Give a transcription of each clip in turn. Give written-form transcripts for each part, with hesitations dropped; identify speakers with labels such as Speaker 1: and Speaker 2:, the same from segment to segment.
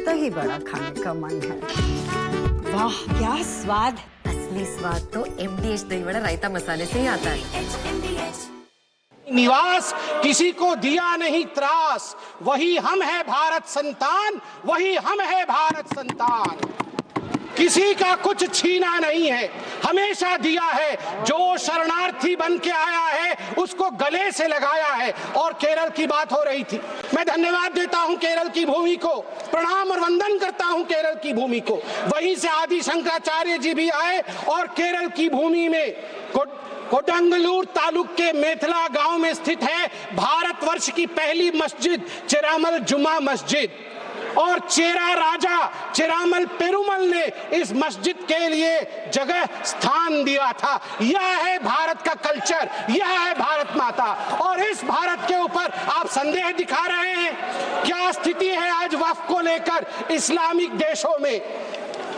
Speaker 1: दही बड़ा खाने का मन है।
Speaker 2: वाह क्या स्वाद।
Speaker 3: असली स्वाद तो MDH दही बड़ा रायता मसाले से ही आता है।
Speaker 4: निवास किसी को दिया नहीं त्रास, वही हम है भारत संतान, वही हम है भारत संतान। किसी का कुछ छीना नहीं है, हमेशा दिया है। जो शरणार्थी बन के आया है उसको गले से लगाया है। और केरल की बात हो रही थी, मैं धन्यवाद देता हूं केरल की भूमि को, प्रणाम और वंदन करता हूं केरल की भूमि को। वहीं से आदि शंकराचार्य जी भी आए और केरल की भूमि में कोडंगलूर तालुक के मेथला गांव में स्थित है भारतवर्ष की पहली मस्जिद चेरामल जुमा मस्जिद। और चेरा राजा चेरामल पेरुमल ने इस मस्जिद के लिए जगह स्थान दिया था। यह है भारत का कल्चर, यह है भारत माता। और इस भारत के ऊपर आप संदेह दिखा रहे हैं। क्या स्थिति है आज वक्फ को लेकर इस्लामिक देशों में?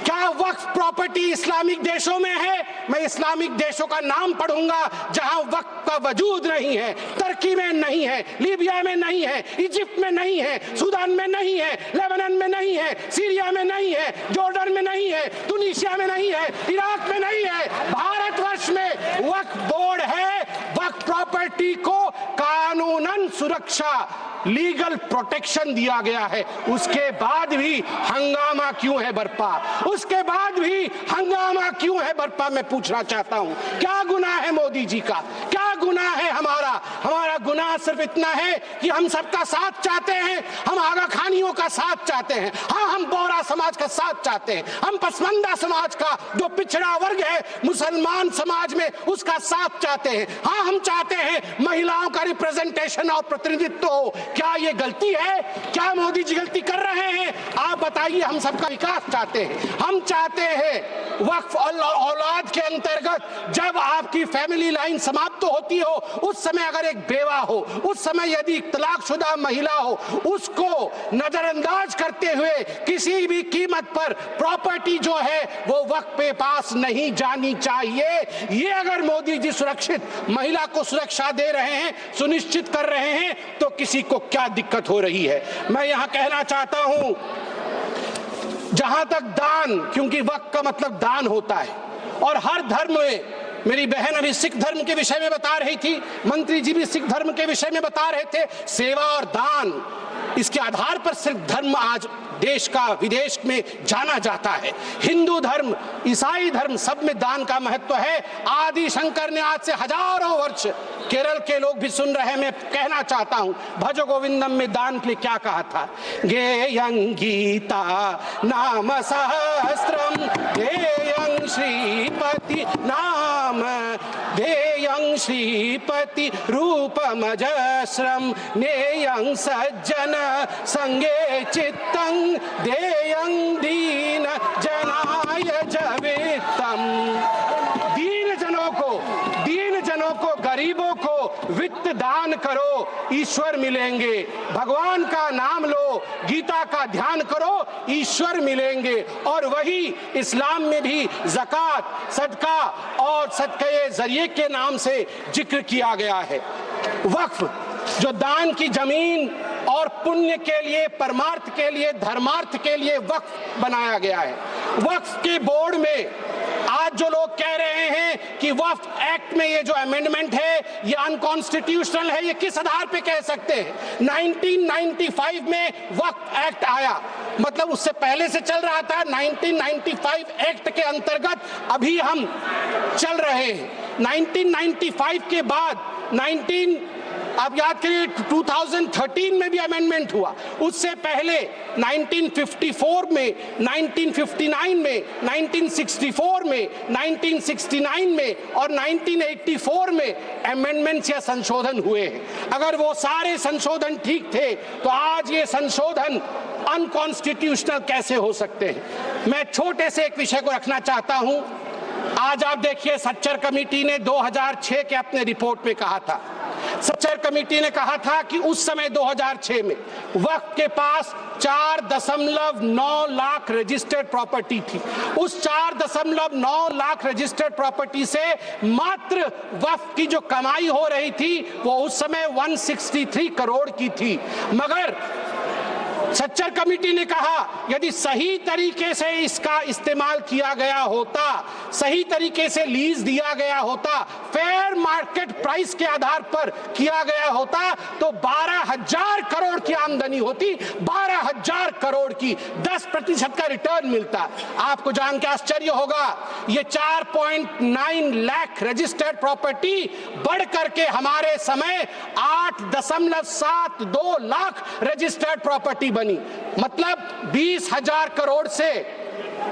Speaker 4: क्या वक्फ प्रॉपर्टी इस्लामिक देशों में है? मैं इस्लामिक देशों का नाम पढ़ूंगा जहां वक्फ का वजूद नहीं है। तुर्की में नहीं है, लीबिया में नहीं है, इजिप्ट में नहीं है, सूडान में नहीं है, लेबनान में नहीं है, सीरिया में नहीं है, जॉर्डन में नहीं है, तुनिसिया में नहीं है, इराक में नहीं है। भारतवर्ष में वक्फ बोर्ड है। वक्फ प्रॉपर्टी को कानूनन सुरक्षा, लीगल प्रोटेक्शन दिया गया है। उसके बाद भी हंगामा क्यों है बरपा? उसके बाद भी हंगामा क्यों है बरपा? मैं पूछना चाहता हूं, क्या गुनाह है मोदी जी का? क्या गुनाह है हमारा? हमारा गुनाह सिर्फ इतना है कि हम सबका साथ चाहते हैं। हम आगा खानियों का साथ चाहते हैं। हाँ, हम बोरा समाज का साथ चाहते हैं। हम पसमंदा समाज का, जो पिछड़ा वर्ग है मुसलमान समाज में, उसका साथ चाहते हैं। हाँ, हम चाहते हैं महिलाओं का रिप्रेजेंटेशन और प्रतिनिधित्व हो। क्या ये गलती है? क्या मोदी जी गलती कर रहे हैं? आप बताइए। हम सबका विकास चाहते हैं। हम चाहते हैं वक्फ औलाद के अंतर्गत जब आपकी फैमिली लाइन समाप्त होती हो, उस समय अगर एक बेवा हो, उस समय यदि तलाकशुदा महिला हो, उसको नजरअंदाज करते हुए किसी भी कीमत पर प्रॉपर्टी जो है वो वक्फ पे पास नहीं जानी चाहिए। ये अगर मोदी जी सुरक्षित महिला को सुरक्षा दे रहे हैं, सुनिश्चित कर रहे हैं, तो किसी को क्या दिक्कत हो रही है? मैं यहां कहना चाहता हूं, जहां तक दान, क्योंकि वक्फ का मतलब दान होता है और हर धर्म में, मेरी बहन अभी सिख धर्म के विषय में बता रही थी, मंत्री जी भी सिख धर्म के विषय में बता रहे थे, सेवा और दान, इसके आधार पर सिर्फ धर्म आज देश का विदेश में जाना जाता है। हिंदू धर्म, ईसाई धर्म, सब में दान का महत्व है। आदि शंकर ने आज से हजारों वर्ष, केरल के लोग भी सुन रहे हैं, मैं कहना चाहता हूं, भज गोविंदम में दान के लिए क्या कहा था? गेयं गीता नाम सहस्त्रम ध्येयं श्रीपति नाम, ध्येयं श्रीपति रूपमजस्रम, नेयं सज्जन संगे चित्तं, ध्येयं दीन जनाय जवित्तम। दीन जनों को, गरीबों को वित्त दान करो, ईश्वर मिलेंगे। भगवान का नाम लो, गीता का ध्यान करो, ईश्वर मिलेंगे। और वही इस्लाम में भी ज़कात, सदका और सदक़े जरिए के नाम से जिक्र किया गया है। वक्फ जो दान की जमीन और पुण्य के लिए, परमार्थ के लिए, धर्मार्थ के लिए वक्फ बनाया गया है। वक्फ के बोर्ड में आज जो लोग कह रहे हैं कि वक्फ एक्ट में ये जो अमेंडमेंट है ये अनकॉन्स्टिट्यूशनल है, ये किस आधार पे कह सकते हैं? 1995 में वक्फ एक्ट आया, मतलब उससे पहले से चल रहा था। 1995 एक्ट के अंतर्गत अभी हम चल रहे हैं। 1995 के बाद आप याद करिए 2013 में भी अमेंडमेंट हुआ। उससे पहले 1954 में, 1959 में, 1964 में, 1969 में और 1984 में अमेंडमेंट्स या संशोधन हुए हैं। अगर वो सारे संशोधन ठीक थे तो आज ये संशोधन अनकॉन्स्टिट्यूशनल कैसे हो सकते हैं? मैं छोटे से एक विषय को रखना चाहता हूं। आज आप देखिए, सच्चर कमेटी ने 2006 के अपने रिपोर्ट में कहा था, सच्चर कमेटी ने कहा था कि उस समय 2006 में वक्फ के पास 4.9 लाख रजिस्टर्ड प्रॉपर्टी थी। उस 4.9 लाख रजिस्टर्ड प्रॉपर्टी से मात्र वक्फ की जो कमाई हो रही थी वो उस समय 163 करोड़ की थी। मगर सच्चर कमेटी ने कहा यदि सही तरीके से इसका इस्तेमाल किया गया होता, सही तरीके से लीज दिया गया होता, फेयर मार्केट प्राइस के आधार पर किया गया होता तो 12,000 करोड़ की आमदनी होती, 12,000 करोड़ की, 10% का रिटर्न मिलता। आपको जान के आश्चर्य होगा ये 4.9 लाख रजिस्टर्ड प्रॉपर्टी बढ़ करके हमारे समय 8.72 लाख रजिस्टर्ड प्रॉपर्टी बनी। मतलब 20,000 करोड़ से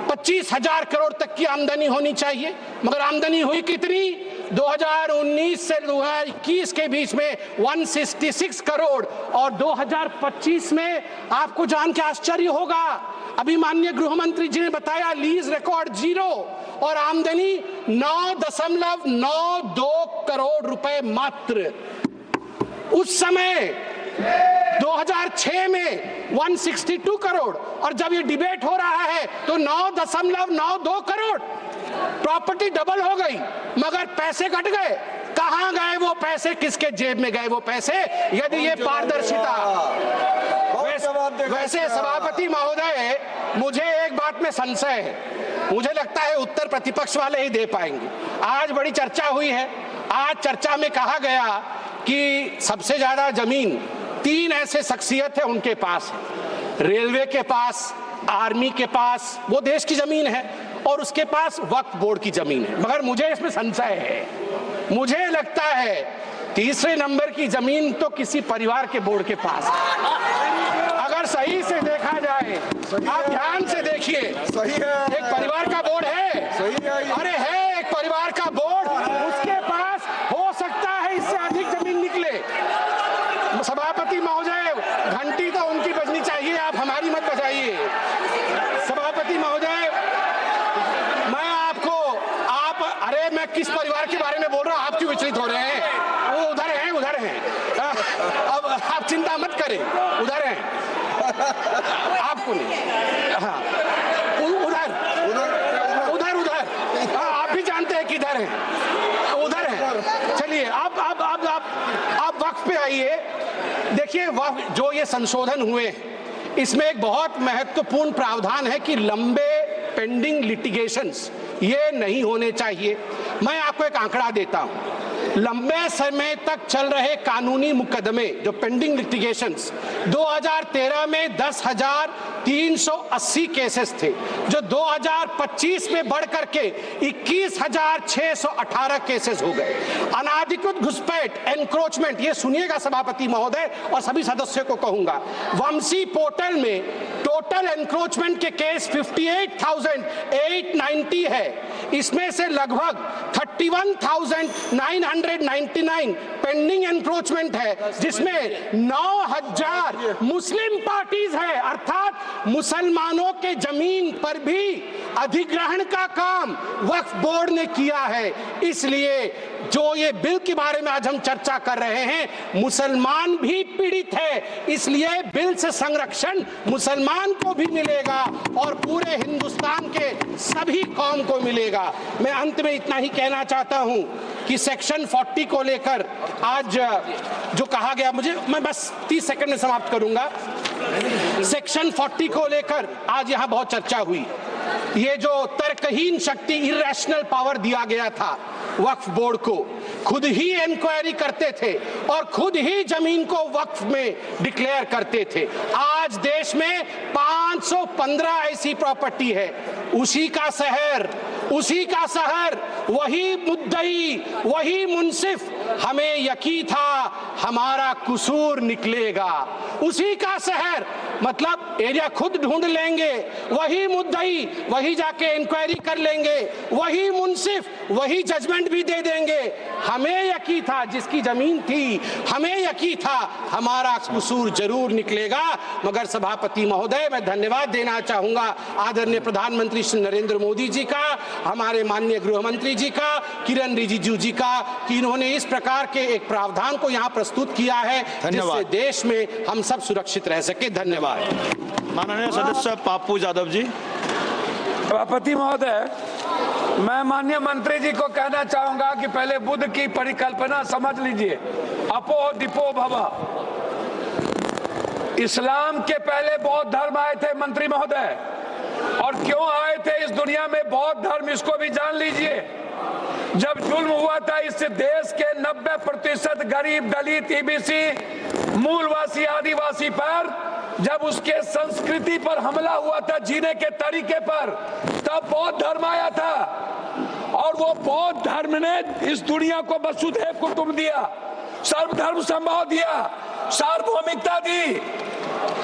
Speaker 4: 25,000 करोड़ तक की आमदनी होनी चाहिए, मगर आमदनी हुई कितनी? 2019 से 2021 के बीच में 166 करोड़ और 2025 में आपको जान के आश्चर्य होगा, अभी माननीय गृह मंत्री जी ने बताया लीज रिकॉर्ड 0 और आमदनी 9.92 करोड़ रुपए मात्र। उस समय 2006 में 162 करोड़ और जब ये डिबेट हो रहा है तो 9.92 करोड़, प्रॉपर्टी डबल हो गई मगर पैसे घट गए। कहां गए वो पैसे, किसके जेब में गए वो पैसे? यदि ये पारदर्शिता। वैसे सभापति महोदय, मुझे एक बात में संशय है, मुझे लगता है उत्तर प्रतिपक्ष वाले ही दे पाएंगे। आज बड़ी चर्चा हुई है, आज चर्चा में कहा गया कि सबसे ज्यादा जमीन 3 ऐसे शख्सियत है उनके पास है, रेलवे के पास, आर्मी के पास, वो देश की जमीन है, और उसके पास वक्फ बोर्ड की जमीन है। मगर मुझे इसमें संशय है, मुझे लगता है तीसरे नंबर की जमीन तो किसी परिवार के बोर्ड के पास है। अगर सही से देखा जाए, आप ध्यान से देखिए,
Speaker 5: सही है,
Speaker 4: एक परिवार का बोर्ड है,
Speaker 5: सही है,
Speaker 4: अरे है एक परिवार का बोर्ड, उसके पास हो सकता है इससे अधिक जमीन निकले। सभापति महोदय, घंटी तो उनकी बजनी चाहिए, आप हमारी मत बजाइए। सभापति महोदय, मैं आपको, आप, अरे मैं किस परिवार के बारे में बोल रहा हूँ, आप क्यों विचलित हो रहे हैं? वो उधर हैं, उधर हैं। अब आप चिंता मत करें, उधर हैं, आपको नहीं। हाँ, उधर उधर उधर, हाँ, आप भी जानते हैं किधर हैं, उधर हैं। चलिए आप वक्त पे आइए। देखिए, जो ये संशोधन हुए हैं इसमें एक बहुत महत्वपूर्ण प्रावधान है कि लंबे पेंडिंग लिटिगेशंस ये नहीं होने चाहिए। मैं आपको एक आंकड़ा देता हूं, लंबे समय तक चल रहे कानूनी मुकदमे जो पेंडिंग लिटिगेशंस 2013 में 10,380 केसेस थे, जो 2025 में बढ़ करके 21,618 केसेस हो गए। अनाधिकृत घुसपैठ, एनक्रोचमेंट, ये सुनिएगा सभापति महोदय और सभी सदस्यों को कहूंगा, वंशी पोर्टल में टोटल एनक्रोचमेंट के केस 58,890 है, इसमें से लगभग 31,999 पेंडिंग एनक्रोचमेंट है, जिसमें 9,000 मुस्लिम पार्टीज है, अर्थात मुसलमानों के जमीन पर भी अधिग्रहण का काम वक्फ बोर्ड ने किया है। इसलिए जो ये बिल के बारे में आज हम चर्चा कर रहे हैं, मुसलमान भी पीड़ित है, इसलिए बिल से संरक्षण मुसलमान को भी मिलेगा और पूरे हिंदुस्तान के सभी कौम को मिलेगा। मैं अंत में इतना ही कहना चाहता हूं कि सेक्शन 40 को लेकर आज जो कहा गया, मैं बस 30 सेकंड में समाप्त करूंगा। सेक्शन 40 को लेकर आज यहां बहुत चर्चा हुई। ये जो तर्कहीन शक्ति, इरैशनल पावर दिया गया था वक्फ बोर्ड को, खुद ही इंक्वायरी करते थे और खुद ही जमीन को वक्फ में डिक्लेयर करते थे। आज देश में 515 ऐसी प्रॉपर्टी है, उसी का शहर, वही मुद्दई, वही मुंसिफ, हमें यकीन था हमारा कसूर निकलेगा। उसी का शहर, मतलब एरिया खुद ढूंढ लेंगे, वही मुद्दई, वही जाके इंक्वायरी कर लेंगे, वही मुंसिफ, वही जजमेंट भी दे देंगे। हमें यकीन था, जिसकी जमीन थी, हमें यकीन था हमारा कसूर जरूर निकलेगा। मगर सभापति महोदय, मैं धन्यवाद देना चाहूंगा आदरणीय प्रधानमंत्री श्री नरेंद्र मोदी जी का, हमारे माननीय गृह मंत्री जी का, किरण रिजिजू जी का, कि इन्होंने इस प्रकार के एक प्रावधान को यहाँ प्रस्तुत किया है जिससे देश में हम सब सुरक्षित रह सके। धन्यवाद।
Speaker 5: माननीय सदस्य पाप्पू यादव जी।
Speaker 6: सभापति महोदय, मैं माननीय मंत्री जी को कहना चाहूंगा कि पहले बुद्ध की परिकल्पना समझ लीजिए, अपो डिपो भव। इस्लाम के पहले बौद्ध धर्म आए थे मंत्री महोदय, और क्यों आए थे इस दुनिया में बौद्ध धर्म, इसको भी जान लीजिए। जब जुल्म हुआ था इस देश के 90% गरीब, दलित, ईबीसी, मूलवासी, आदिवासी पर, जब उसके संस्कृति पर हमला हुआ था, जीने के तरीके पर, तब बौद्ध धर्म आया था। और वो बौद्ध धर्म ने इस दुनिया को वसुधैव कुटुंब दिया, सर्वधर्म संभाव दिया, सार्वभौमिकता दी।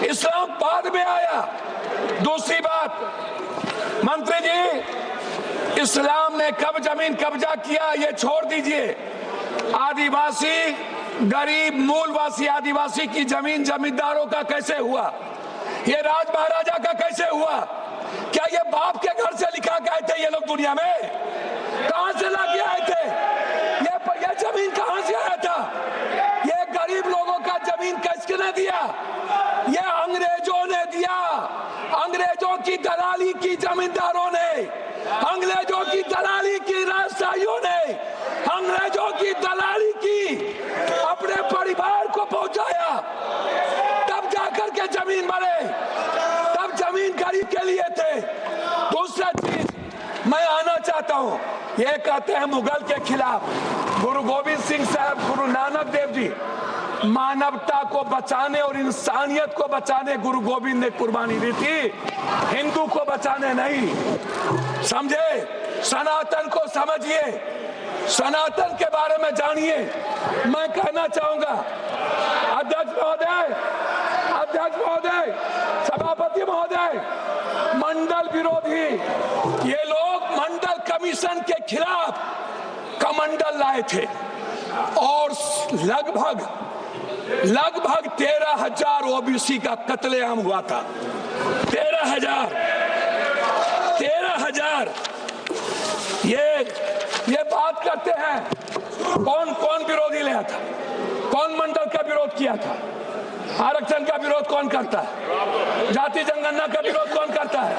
Speaker 6: इस्लाम बाद में आया। दूसरी बात, मंत्री जी, इस्लाम ने कब जमीन कब्जा किया ये छोड़ दीजिए। आदिवासी, गरीब, मूलवासी आदिवासी की जमीन जमींदारों का कैसे हुआ? ये राज महाराजा का कैसे हुआ? क्या ये बाप के घर से लिखा गए थे ये लोग दुनिया में? कहां से लाके आए थे? ये जमीन कहां से आया था? ये गरीब लोगों का जमीन किसने दिया? ये अंग्रेजों ने दिया। अंग्रेजों की दलाली की जमींदारों ने, अंग्रेजों की दलाली की राजशाहियों ने, अंग्रेजों की दलाली की अपने परिवार को पहुंचाया, तब जाकर के जमीन बने, तब जमीन गरीब के लिए थे। दूसरा चीज मैं आना चाहता हूं, ये कहते हैं मुगल के खिलाफ। गुरु गोविंद सिंह साहब, गुरु नानक देव जी, मानवता को बचाने और इंसानियत को बचाने गुरु गोविंद ने कुर्बानी दी थी, हिंदू को बचाने नहीं। समझे? सनातन को समझिए, सनातन के बारे में जानिए। मैं कहना चाहूंगा, अध्यक्ष महोदय, सभापति महोदय, मंडल विरोधी ये लोग मंडल कमीशन के खिलाफ कमंडल लाए थे, और लगभग 13,000 ओबीसी का कत्लेआम हुआ था। 13,000। ये बात करते हैं, कौन विरोधी लाया था? कौन मंडल का विरोध किया था? आरक्षण का विरोध कौन करता है? जाति जनगणना का विरोध कौन करता है?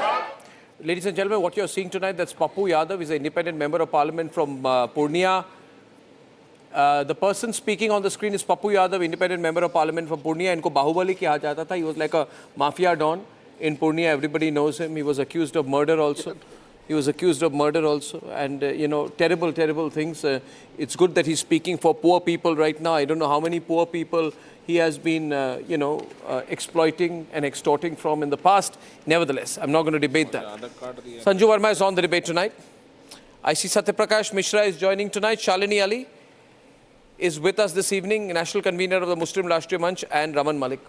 Speaker 7: Ladies and gentlemen, what you're seeing tonight, that's Pappu Yadav. He's an independent member of parliament from Purnia. The person speaking on the screen is Pappu Yadav, independent member of parliament from Purnia. इनको बाहुबली कहा जाता था. He was like a mafia don in Purnia. Everybody knows him. He was accused of murder also. And terrible things. It's good that he's speaking for poor people right now. I don't know how many poor people he has been, exploiting and extorting from in the past. Nevertheless, I'm not going to debate that. Sanju Verma is on the debate tonight. I see Satyaprakash Mishra is joining tonight. Shalini Ali is with us this evening, national convener of the Muslim Rashtriya Manch, and Raman Malik.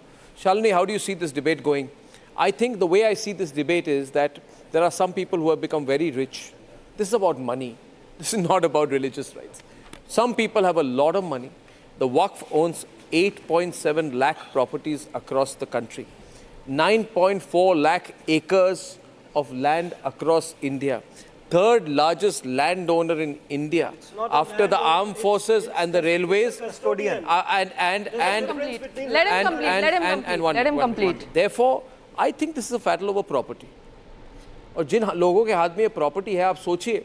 Speaker 7: Shalini, how do you see this debate going? I think the way I see this debate is that there are some people who have become very rich. This is about money. This is not about religious rights. Some people have a lot of money. The Waqf owns 8.7 lakh properties across the country. 9.4 lakh acres of land across India. Third largest landowner in India after the armed forces and the railways. Let him complete. Therefore, I think this is a battle over property. और जिन लोगों के हाथ में ये property है, आप सोचिए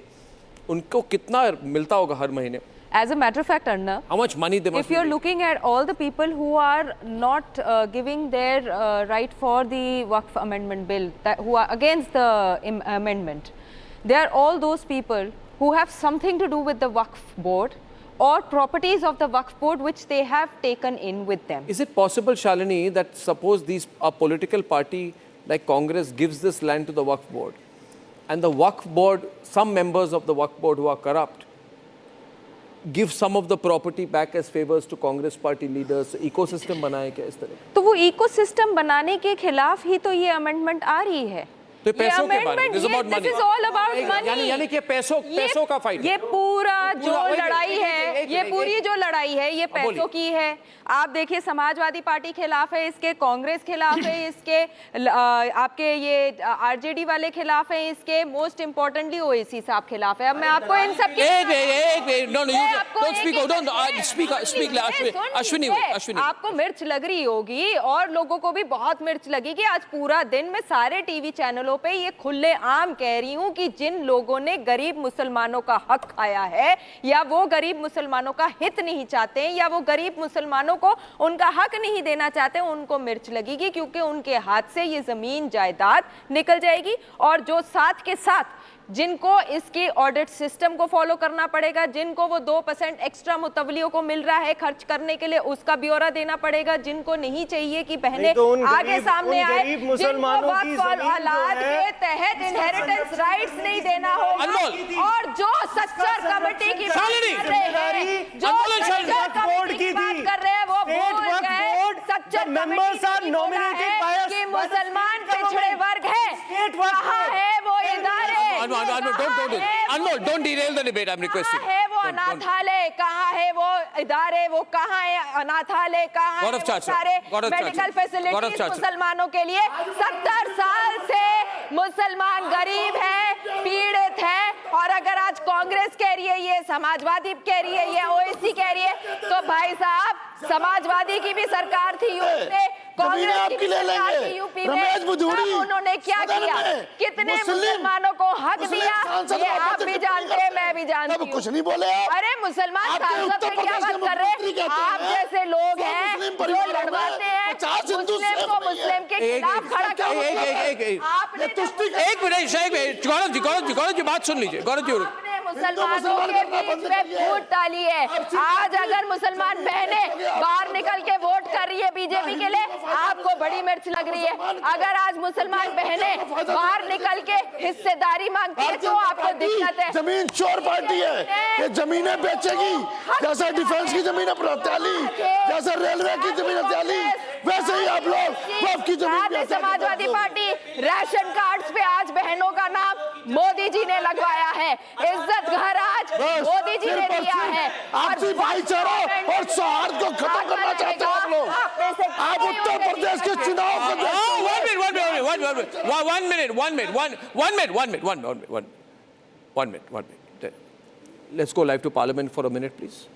Speaker 7: उनको कितना मिलता होगा हर महीने.
Speaker 8: As a matter of fact, Anna,
Speaker 7: how much money they must
Speaker 8: if you're looking at all the people who are not giving their right for the Waqf Amendment Bill, who are against the amendment, they are all those people who have something to do with the Waqf Board or properties of the Waqf Board which they have taken in with them.
Speaker 7: Is it possible, Shalini, that suppose a political party like Congress gives this land to the Waqf Board, and the Waqf Board, some members of the Waqf Board who are corrupt, give some of the property back as favors to Congress party leaders, ecosystem बनाए क्या इस तरह?
Speaker 8: तो वो ecosystem बनाने के खिलाफ ही तो ये amendment आ रही है.
Speaker 7: तो पैसों के बारे में,
Speaker 8: this is all about money.
Speaker 7: यानी कि पैसों का फाइट.
Speaker 8: ये पूरा जो लड़ाई है, ये पूरी जो लड़ाई है, ये पैसों की है. आप देखिए, समाजवादी पार्टी खिलाफ है इसके, कांग्रेस खिलाफ है इसके, आपके ये आरजेडी वाले खिलाफ है इसके, मोस्ट इम्पोर्टेंटली ओवैसी साहब खिलाफ है. अब मैं आपको इन सब आपको मिर्च लग रही होगी और लोगों को भी बहुत मिर्च लगेगी. आज पूरा दिन में सारे टीवी चैनलों चैनलों पे ये खुले आम कह रही हूं कि जिन लोगों ने गरीब मुसलमानों का हक खाया है, या वो गरीब मुसलमानों का हित नहीं चाहते हैं, या वो गरीब मुसलमानों को उनका हक नहीं देना चाहते, उनको मिर्च लगेगी, क्योंकि उनके हाथ से ये जमीन जायदाद निकल जाएगी। और जो साथ के साथ जिनको इसकी ऑडिट सिस्टम को फॉलो करना पड़ेगा, जिनको वो 2% एक्स्ट्रा मुतवलियों को मिल रहा है खर्च करने के लिए, उसका ब्यौरा देना पड़ेगा। जिनको नहीं चाहिए कि बहनें
Speaker 9: तो
Speaker 8: आगे सामने आए, जिनको
Speaker 9: मुसलमानों की
Speaker 8: औलाद के तहत इनहेरिटेंस राइट्स नहीं देना होगा, और जो सच्चर कमेटी की बात कर रहे हैं, जो सच्चर कमेटी की बात कर रहे हैं, वो भूल गए सच्चर कमेटी कि मुसलमान पिछड़े वर्ग है। कहाँ है वो इदारे?
Speaker 7: Anmol, don't derail the debate. I'm requesting.
Speaker 8: कहाँ है वो अनाथालय? कहाँ है वो इदारे? वो कहाँ है अनाथालय? कहाँ है वो सारे मेडिकल फैसिलिटीज मुसलमानों के लिए? 70 साल से मुसलमान गरीब है, पीड़ित है। और अगर आज कांग्रेस कह रही है, ये समाजवादी कह रही है, ये ओवैसी कह रही है, तो भाई साहब समाजवादी की भी सरकार थी यूपी में, कांग्रेस की भी सरकार थी यूपी में, उन्होंने क्या किया? कितने मुसलमानों को हक दिया? ये आप भी जानते हैं, मैं भी जानती हूँ।
Speaker 10: कुछ नहीं बोले आप।
Speaker 8: अरे मुसलमान सांसद है, क्या बात कर रहे हैं? आप जैसे लोग हैं जो लड़वाते हैं मुस्लिम को मुस्लिम के खिलाफ खड़ा करते। आपने
Speaker 7: एक मिनट गौरव जी बात सुन लीजिए। गौरव जी,
Speaker 8: मुसलमानों के बीच में फूट डाली है। आज अगर मुसलमान बहनें बाहर निकल के वोट कर रही है बीजेपी के लिए, आपको बड़ी मिर्च लग रही है। अगर आज मुसलमान बहनें बाहर निकल के हिस्सेदारी मांगती है, तो आपको दिक्कत है।
Speaker 10: जमीन चोर पार्टी है, ये जमीनें बेचेगी। जैसा डिफेंस की जमीन हथियाली, जैसा रेलवे की जमीन हथियाली, वैसे ही आप लोग आपकी जमीन।
Speaker 8: समाजवादी पार्टी राशन कार्ड्स पे आज बहनों का नाम मोदी जी ने लगवाया है। इज्जत घर आज मोदी जी ने दिया है।
Speaker 10: आपसी भाईचारा और सौहार्द को खत्म करना चाहते हो आप लोग। आप उत्तर प्रदेश के चुनाव को
Speaker 7: one minute. Let's go live to Parliament for a minute, please.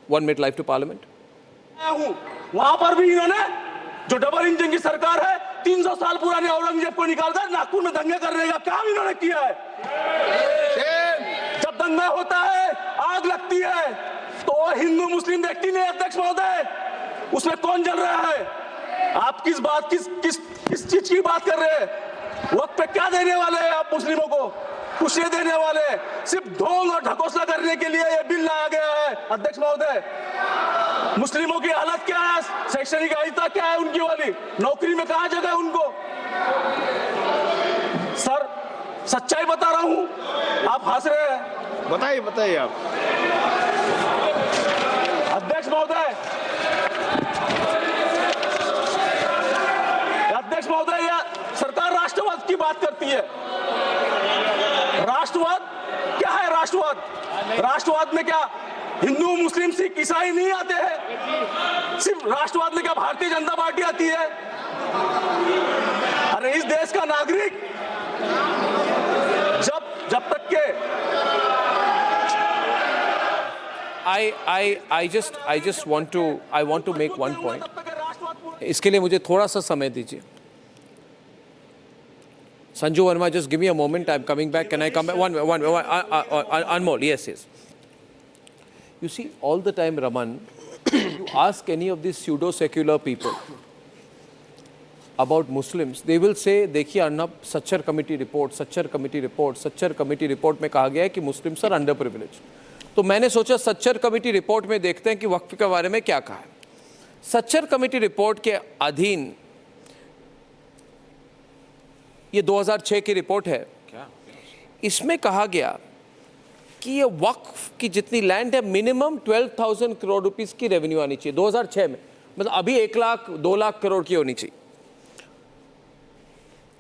Speaker 7: 1 minute live to Parliament.
Speaker 5: वहां पर भी इन्होंने, जो डबल इंजन की सरकार है, 300 साल पुराने औरंगजेब को निकालकर नागपुर में दंगे करने का काम इन्होंने किया है। जब दंगा होता है, आग लगती है, तो हिंदू मुस्लिम देखती नहीं। अध्यक्ष महोदय, उसमें कौन जल रहा है? आप किस चीज की बात कर रहे हैं? वक्त पे क्या देने वाले हैं आप मुस्लिमों को? कुछ नहीं देने वाले। सिर्फ ढोंग और ढकोसला करने के लिए ये बिल लाया गया है। अध्यक्ष महोदय, मुस्लिमों की हालत क्या है? शैक्षणिक अहिंसा क्या है उनकी वाली? नौकरी में कहाँ जगह है उनको? सर, सच्चाई बता रहा हूं, आप हंस रहे हैं। बताइए आप।
Speaker 6: अध्यक्ष महोदय, यह सरकार राष्ट्रवाद की बात करती है। राष्ट्रवाद क्या है? राष्ट्रवाद में क्या हिंदू मुस्लिम सिख ईसाई नहीं आते हैं? सिर्फ राष्ट्रवाद में क्या भारतीय जनता पार्टी आती है? अरे इस देश का नागरिक जब तक के
Speaker 7: I just want to make one point. इसके लिए मुझे थोड़ा सा समय दीजिए. Sanju Verma, just give me a moment. I'm coming back. Can I come back? One. Anmol, yes. You see, all the time, Raman, you ask any of these pseudo-secular people about Muslims, they will say, देखिए Arnab, Sachar committee report में कहा गया है कि Muslims are under privilege. तो मैंने सोचा Sachar committee report में देखते हैं कि वक्फ के बारे में क्या कहा है। सच्चर कमेटी रिपोर्ट के अधीन ये 2006 की रिपोर्ट है। इसमें कहा गया कि ये वक्फ की जितनी लैंड है मिनिमम 12,000 करोड़ रुपीस की रेवेन्यू आनी चाहिए 2006 में, मतलब अभी 1 लाख 2 लाख करोड़ की होनी चाहिए।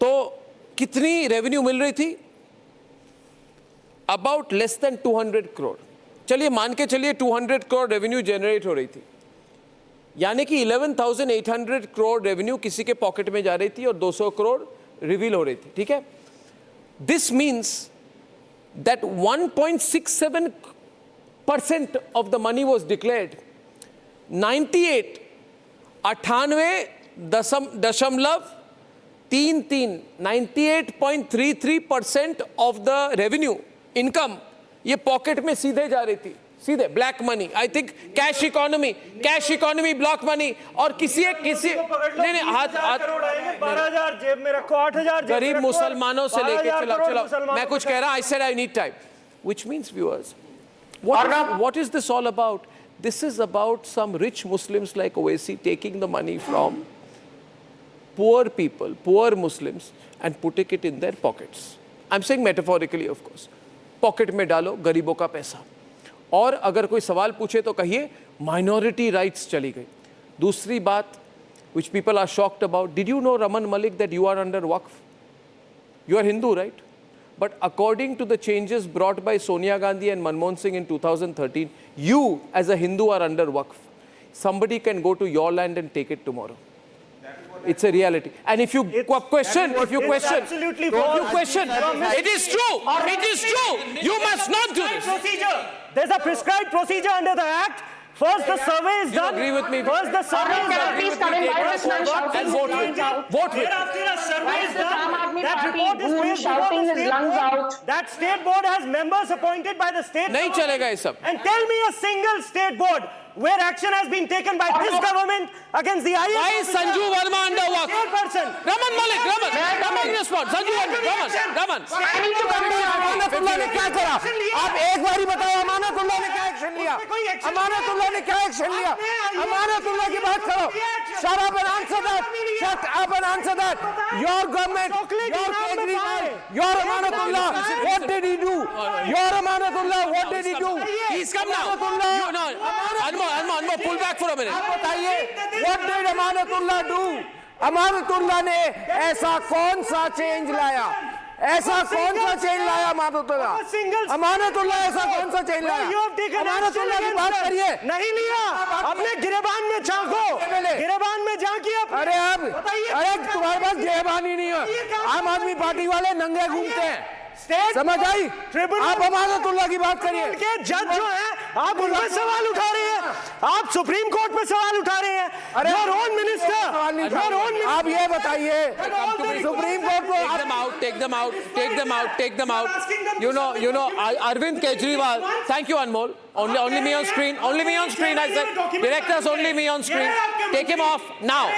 Speaker 7: तो कितनी रेवेन्यू मिल रही थी? About less than 200 crore. चलिए मान के चलिए 200 करोड़ रेवेन्यू जनरेट हो रही थी, यानी कि 11,800 करोड़ रेवेन्यू किसी के पॉकेट में जा रही थी और 200 करोड़ रिवील हो रही थी। ठीक है, this means that 1.67% of the money was declared. 98.98 98.33% of the revenue income ये पॉकेट में सीधे जा रही थी, सीधे black money, I think cash economy block money, और किसी नहीं हाथ
Speaker 9: 12,000 जेब में रखो, 8,000
Speaker 7: गरीब मुसलमानों से लेके चलो मैं कुछ कह रहा, I said I need time, which means viewers what is this all about? This is about some rich Muslims like Owaisi taking the money from poor people, poor Muslims, and putting it in their pockets. I'm saying metaphorically, of course. Pocket में डालो गरीबों का पैसा, और अगर कोई सवाल पूछे तो कहिए माइनॉरिटी राइट्स चली गई। दूसरी बात which people are shocked about, did you know Raman Malik that you are under Waqf? You are Hindu, right? But according to the changes brought by Sonia Gandhi and Manmohan Singh in 2013, you as a Hindu are under Waqf. Somebody can go to your land and take it tomorrow. It's a reality. And if you question, it is true. You must not do this.
Speaker 9: There's a prescribed procedure under the Act. First the survey is done.
Speaker 7: Agree with me?
Speaker 9: First the survey is done.
Speaker 7: And vote with.
Speaker 9: Thereafter a survey is done. That report is placed before the state board. That state board has members appointed by the state
Speaker 7: नहीं चलेगा ये सब.
Speaker 9: And tell me a single state board where action has been taken by this government against the IAS.
Speaker 7: Why is Sanju Verma under Waqf? Raman Malik, Raman respond. Sanju Raman.
Speaker 10: Amanatullah ने क्या करा? आप एक बारी बताओ, अमानतुल्लाह ने क्या एक्शन लिया? अमानतुल्लाह ने क्या एक्शन लिया? अमानतुल्लाह की बात करो. Shut up and answer that. Your government, your Kejriwal, your Amanatullah, what did he do? Your Amanatullah, what did he do?
Speaker 7: He's come now. Anmol, pull back for a minute.
Speaker 10: बताइए, what did Amanatullah do? Amanatullah ने ऐसा कौन सा change लाया? अमानतुल्लाह ऐसा कौन सा change लाया? अमानतुल्लाह की बात करिए.
Speaker 9: नहीं लिया, अपने गिरेबान में झांको, गिरेबान में झांकिए.
Speaker 10: अरे तुम्हारे पास गिरेबान ही नहीं है. आम आदमी पार्टी वाले नंगे घूमते हैं, समझ आई? आप अमानतुल्लाह की बात करिए.
Speaker 9: जज जो है आप उन पर सवाल उठा रहे हैं, आप सुप्रीम कोर्ट पे सवाल उठा रहे हैं. Your own minister.
Speaker 10: आप ये बताइए, सुप्रीम कोर्ट को
Speaker 7: take them out. You know, Arvind Kejriwal. Thank you, Anmol. Only me on screen. I said, directors, only me on screen. Take him off now.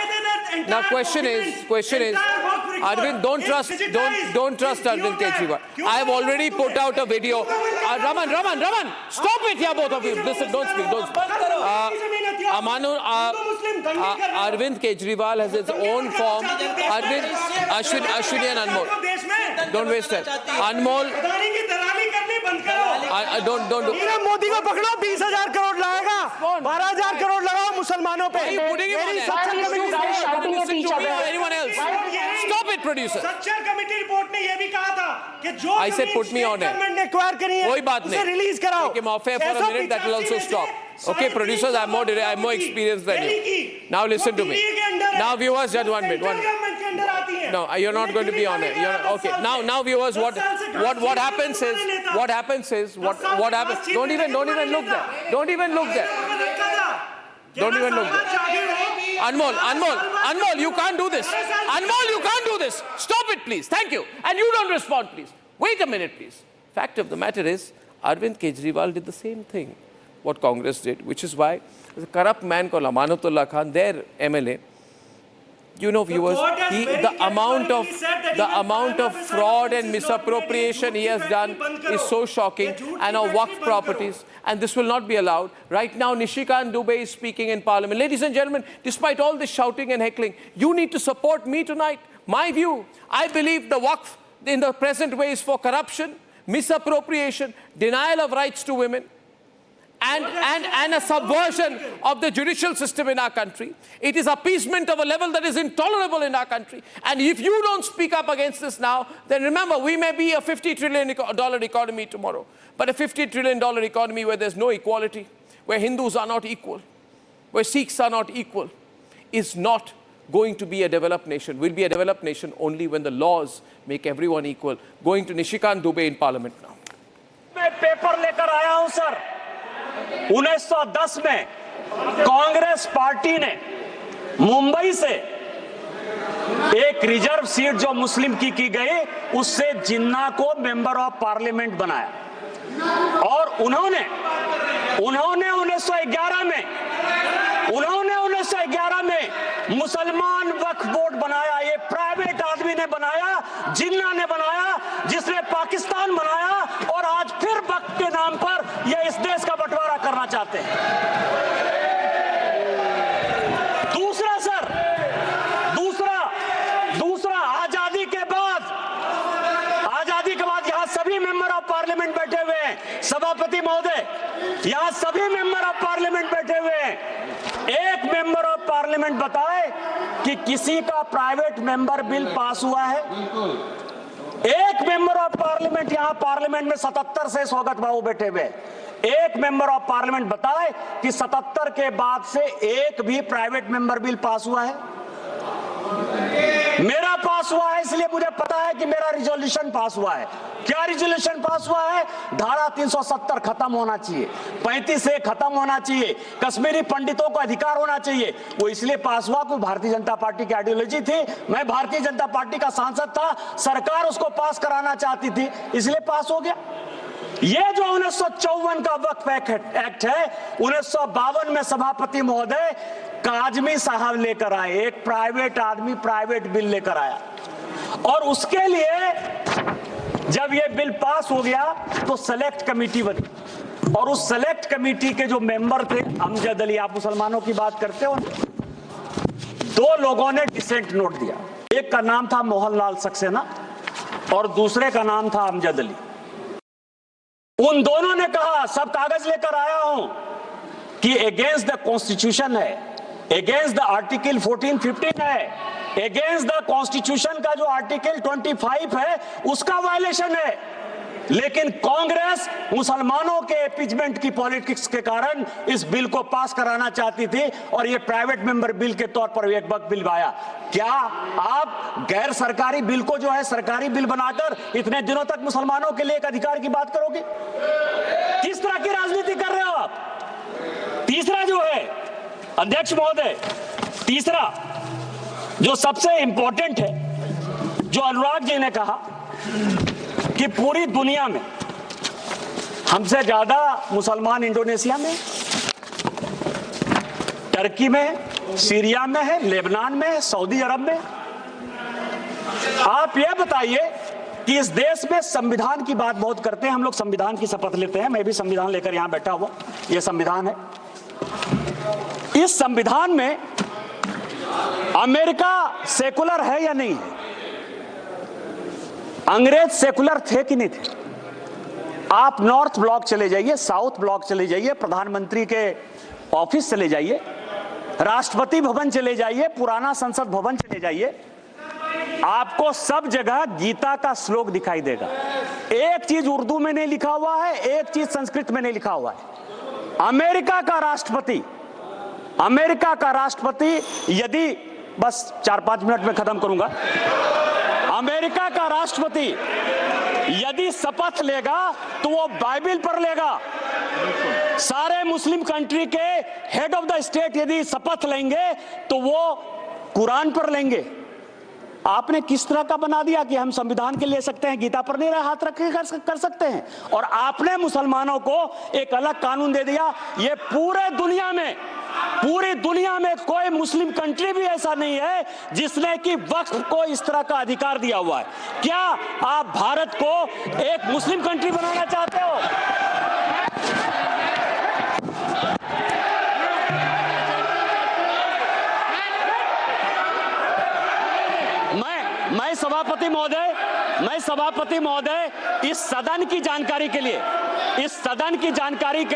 Speaker 7: Now, question is, Arvind, don't trust Arvind Kejriwal. I have already put out a video. Raman, stop it here, both of you. Listen, don't speak. Arvind Kejriwal has his own form. Ashwini and Anmol. Don't waste time. Anmol. Don't do.
Speaker 9: Modi को पकड़ो, 20,000 करोड़ लाएगा, 12,000 करोड़ लगाओ मुसलमानों पे.
Speaker 7: Anyone else? Stop it, producer.
Speaker 9: Sachar committee report ने ये भी कहा था कि जो
Speaker 7: I said put me on it.
Speaker 9: Government ने एक्वायर करी है,
Speaker 7: कोई बात नहीं.
Speaker 9: रिलीज कराओ.
Speaker 7: Take him off air for a minute. That will also stop. Okay, producers, I'm more experienced than you. Now listen to me. Now viewers, just 1 minute. No, you're not going to be on it. Okay. Now viewers, what happens is what happens. Don't even look there. Don't even look there. Anmol, you can't do this. Stop it, please. Thank you. And you don't respond, please. Wait a minute, please. Fact of the matter is, Arvind Kejriwal did the same thing what Congress did, which is why there's a corrupt man called Amanatullah Khan, their MLA. You know, viewers, the amount of fraud and misappropriation he has done is so shocking, and our Waqf properties, and this will not be allowed. Right now, Nishikant Dubey is speaking in Parliament. Ladies and gentlemen, despite all this shouting and heckling, you need to support me tonight. My view, I believe the Waqf in the present way is for corruption, misappropriation, denial of rights to women, and a subversion of the judicial system in our country. It is appeasement of a level that is intolerable in our country. And if you don't speak up against this now, then remember, we may be a $50 trillion economy tomorrow. But a $50 trillion economy where there's no equality, where Hindus are not equal, where Sikhs are not equal, is not going to be a developed nation. Will be a developed nation only when the laws make everyone equal. Going to Nishikant Dubey in Parliament now.
Speaker 5: मैं paper लेकर आया हूं sir. 1910 में Congress party ने मुंबई से एक reserve seat जो मुस्लिम की गई, उससे जिन्ना को मेंबर ऑफ पार्लियामेंट बनाया। और उन्होंने 1911 में मुसलमान वक्फ बोर्ड बनाया। ये प्राइवेट आदमी ने बनाया, जिन्ना ने बनाया, जिसने पाकिस्तान बनाया, और आज फिर वक्फ के नाम पर ये इस देश का बंटवारा करना चाहते हैं। दूसरा आजादी के बाद यहां सभी मेंबर ऑफ पार्लियामेंट बैठे हुए हैं। सभापति महोदय, यहां सभी मेंबर ऑफ पार्लियामेंट बैठे हुए हैं। एक मेंबर ऑफ पार्लियामेंट बताए कि किसी का प्राइवेट मेंबर बिल पास हुआ है? एक मेंबर ऑफ पार्लियामेंट, यहां पार्लियामेंट में 77 से स्वागत बाबू बैठे हुए, एक मेंबर ऑफ पार्लियामेंट बताए कि 77 के बाद से एक भी प्राइवेट मेंबर बिल पास हुआ है? मेरा पास हुआ है, इसलिए मुझे पता है कि मेरा रिजोल्यूशन पास हुआ है। क्या रिजोल्यूशन पास हुआ है? धारा 370 खत्म होना चाहिए, 35 से खत्म होना चाहिए, कश्मीरी पंडितों को अधिकार होना चाहिए। वो इसलिए पास हुआ कोई भारतीय जनता पार्टी की आइडियोलॉजी थी। मैं भारतीय जनता पार्टी का सांसद था, सरकार उसको पास कराना चाहती थी, इसलिए पास हो गया। ये जो 1954 का वक्फ एक्ट है, 1952 में सभापति महोदय काजमी साहब लेकर आए, एक प्राइवेट आदमी प्राइवेट बिल लेकर आया, और उसके लिए जब ये बिल पास हो गया तो सेलेक्ट कमेटी बनी, और उस सेलेक्ट कमेटी के जो मेंबर थे अमजद अली, आप मुसलमानों की बात करते हो, 2 लोगों ने डिसेंट नोट दिया। एक का नाम था मोहनलाल सक्सेना और दूसरे का नाम था अमजद अली। उन दोनों ने कहा, सब कागज लेकर आया हूं, कि अगेंस्ट द कॉन्स्टिट्यूशन है, अगेंस्ट द आर्टिकल 14-15 है, अगेंस्ट द कॉन्स्टिट्यूशन का जो आर्टिकल 25 है उसका वायलेशन है। लेकिन कांग्रेस मुसलमानों के एपीजमेंट की पॉलिटिक्स के कारण इस बिल को पास कराना चाहती थी, और ये प्राइवेट मेंबर बिल के तौर पर एक वक्त बिल आया। क्या आप गैर सरकारी बिल को जो है सरकारी बिल बनाकर इतने दिनों तक मुसलमानों के लिए एक अधिकार की बात करोगे? किस तरह की राजनीति कर रहे हो आप? तीसरा जो है अध्यक्ष महोदय, तीसरा जो सबसे इंपॉर्टेंट है, जो अनुराग जी ने कहा कि पूरी दुनिया में हमसे ज्यादा मुसलमान इंडोनेशिया में, टर्की में, सीरिया में है, लेबनान में है, सऊदी अरब में। आप यह बताइए कि इस देश में संविधान की बात बहुत करते हैं, हम लोग संविधान की शपथ लेते हैं, मैं भी संविधान लेकर यहां बैठा हुआ, यह संविधान है। इस संविधान में अमेरिका सेकुलर है या नहीं है? अंग्रेज सेकुलर थे कि नहीं थे? आप नॉर्थ ब्लॉक चले जाइए, साउथ ब्लॉक चले जाइए, प्रधानमंत्री के ऑफिस चले जाइए, राष्ट्रपति भवन चले जाइए, पुराना संसद भवन चले जाइए, आपको सब जगह गीता का श्लोक दिखाई देगा। एक चीज उर्दू में नहीं लिखा हुआ है, एक चीज संस्कृत में नहीं लिखा हुआ है। अमेरिका का राष्ट्रपति यदि, बस 4-5 मिनट में खत्म करूंगा, अमेरिका का राष्ट्रपति यदि शपथ लेगा तो वो बाइबल पर लेगा। सारे मुस्लिम कंट्री के हेड ऑफ द स्टेट यदि शपथ लेंगे तो वो कुरान पर लेंगे। आपने किस तरह का बना दिया कि हम संविधान के ले सकते हैं, गीता पर नहीं हाथ रख के कर सकते हैं, और आपने मुसलमानों को एक अलग कानून दे दिया। ये पूरी दुनिया में कोई मुस्लिम कंट्री भी ऐसा नहीं है जिसने कि वक्फ को इस तरह का अधिकार दिया हुआ है। क्या आप भारत को एक मुस्लिम कंट्री बनाना चाहते हो? मैं सभापति महोदय इस सदन की जानकारी के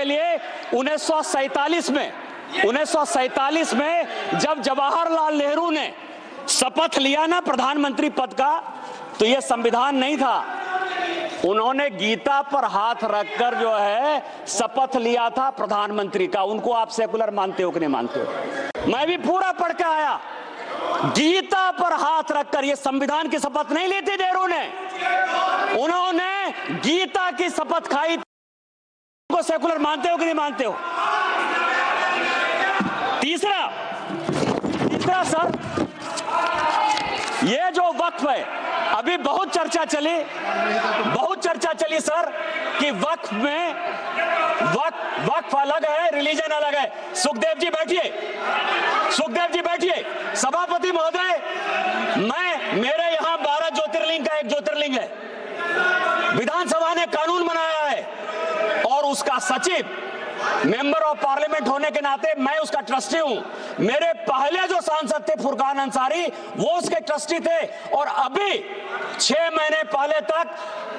Speaker 5: लिए 1947 में जब जवाहरलाल नेहरू ने शपथ लिया ना प्रधानमंत्री पद का, तो यह संविधान नहीं था। उन्होंने गीता पर हाथ रखकर जो है शपथ लिया था प्रधानमंत्री का। उनको आप सेकुलर मानते हो कि नहीं मानते हो? मैं भी पूरा पढ़ के आया। गीता पर हाथ रखकर, ये संविधान की शपथ नहीं ली थी नेहरू ने, उन्होंने गीता की शपथ खाई। उनको सेकुलर मानते हो कि नहीं मानते हो? तीसरा सर, ये जो वक्फ है, अभी बहुत चर्चा चली सर कि वक्फ में वक्फ अलग है, रिलीजन अलग है। सुखदेव जी बैठिए। सभापति महोदय, मेरे यहाँ 12 ज्योतिर्लिंग का एक ज्योतिर्लिंग है। विधानसभा ने कानून बनाया है और उसका सचिव मेंबर ऑफ पार्लियामेंट होने के नाते मैं उसका ट्रस्टी हूं। मेरे पहले जो सांसद थे फुरकान अंसारी, वो उसके ट्रस्टी थे, और अभी 6 महीने पहले तक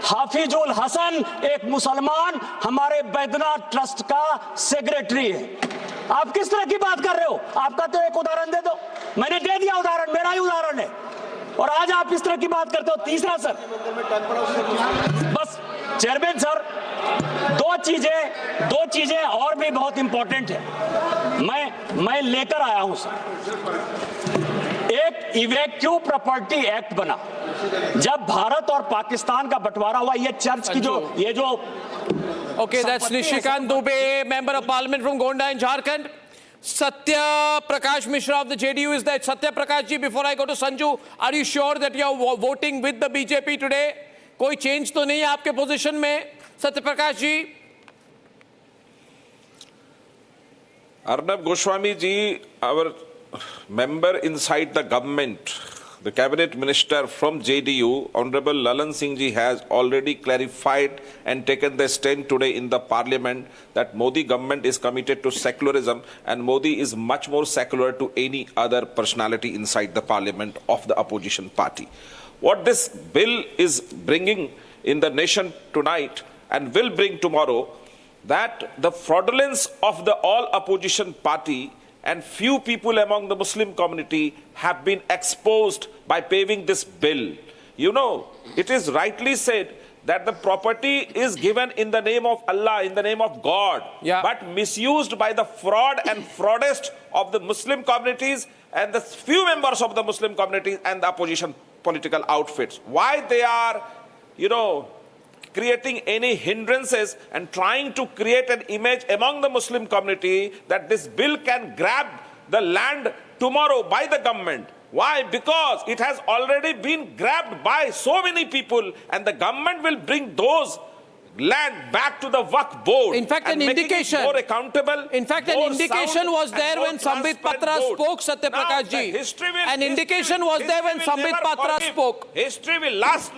Speaker 5: हाफिजुल हसन, एक मुसलमान, हमारे बैद्यनाथ ट्रस्ट का सेक्रेटरी है। आप किस तरह की बात कर रहे हो? आपका तो एक उदाहरण दे दो। मैंने दे दिया उदाहरण, मेरा ही उदाहरण है, और आज आप इस तरह की बात करते हो। तीसरा सर, बस चेयरमैन सर, दो चीजें और भी बहुत इंपॉर्टेंट है, मैं लेकर आया हूं सर। एक इवैक्यू प्रॉपर्टी एक्ट बना जब भारत और पाकिस्तान का बंटवारा हुआ। ये चर्च की जो
Speaker 7: Okay, that's Nishikant Dubey, member of parliament from Gonda in Jharkhand. Satya Prakash Mishra of the JDU is there. Satya Prakash ji, before I go to Sanju, are you sure that you are voting with the BJP today? कोई change तो नहीं है आपके position में, Satya Prakash ji?
Speaker 11: Arnab Goswami ji, our member inside the government, the cabinet minister from JDU, Honorable Lalan Singh ji, has already clarified and taken the stand today in the parliament that Modi government is committed to secularism, and Modi is much more secular to any other personality inside the parliament of the opposition party. What this bill is bringing in the nation tonight and will bring tomorrow, that the fraudulence of the all opposition party and few people among the Muslim community have been exposed by paving this bill. You know, it is rightly said that the property is given in the name of Allah, in the name of God, but misused by the fraud and fraudest of the Muslim communities and the few members of the Muslim communities and the opposition political outfits. Why they are, creating any hindrances and trying to create an image among the Muslim community that this bill can grab the land tomorrow by the government. Why? Because it has already been grabbed by so many people, and the government will bring those land back to the Waqf board.
Speaker 7: In fact, an indication
Speaker 11: more accountable.
Speaker 7: In fact, an indication was there when Sambit Patra spoke, Satya Prakash ji. An indication was there when Sambit Patra spoke.
Speaker 11: History will, last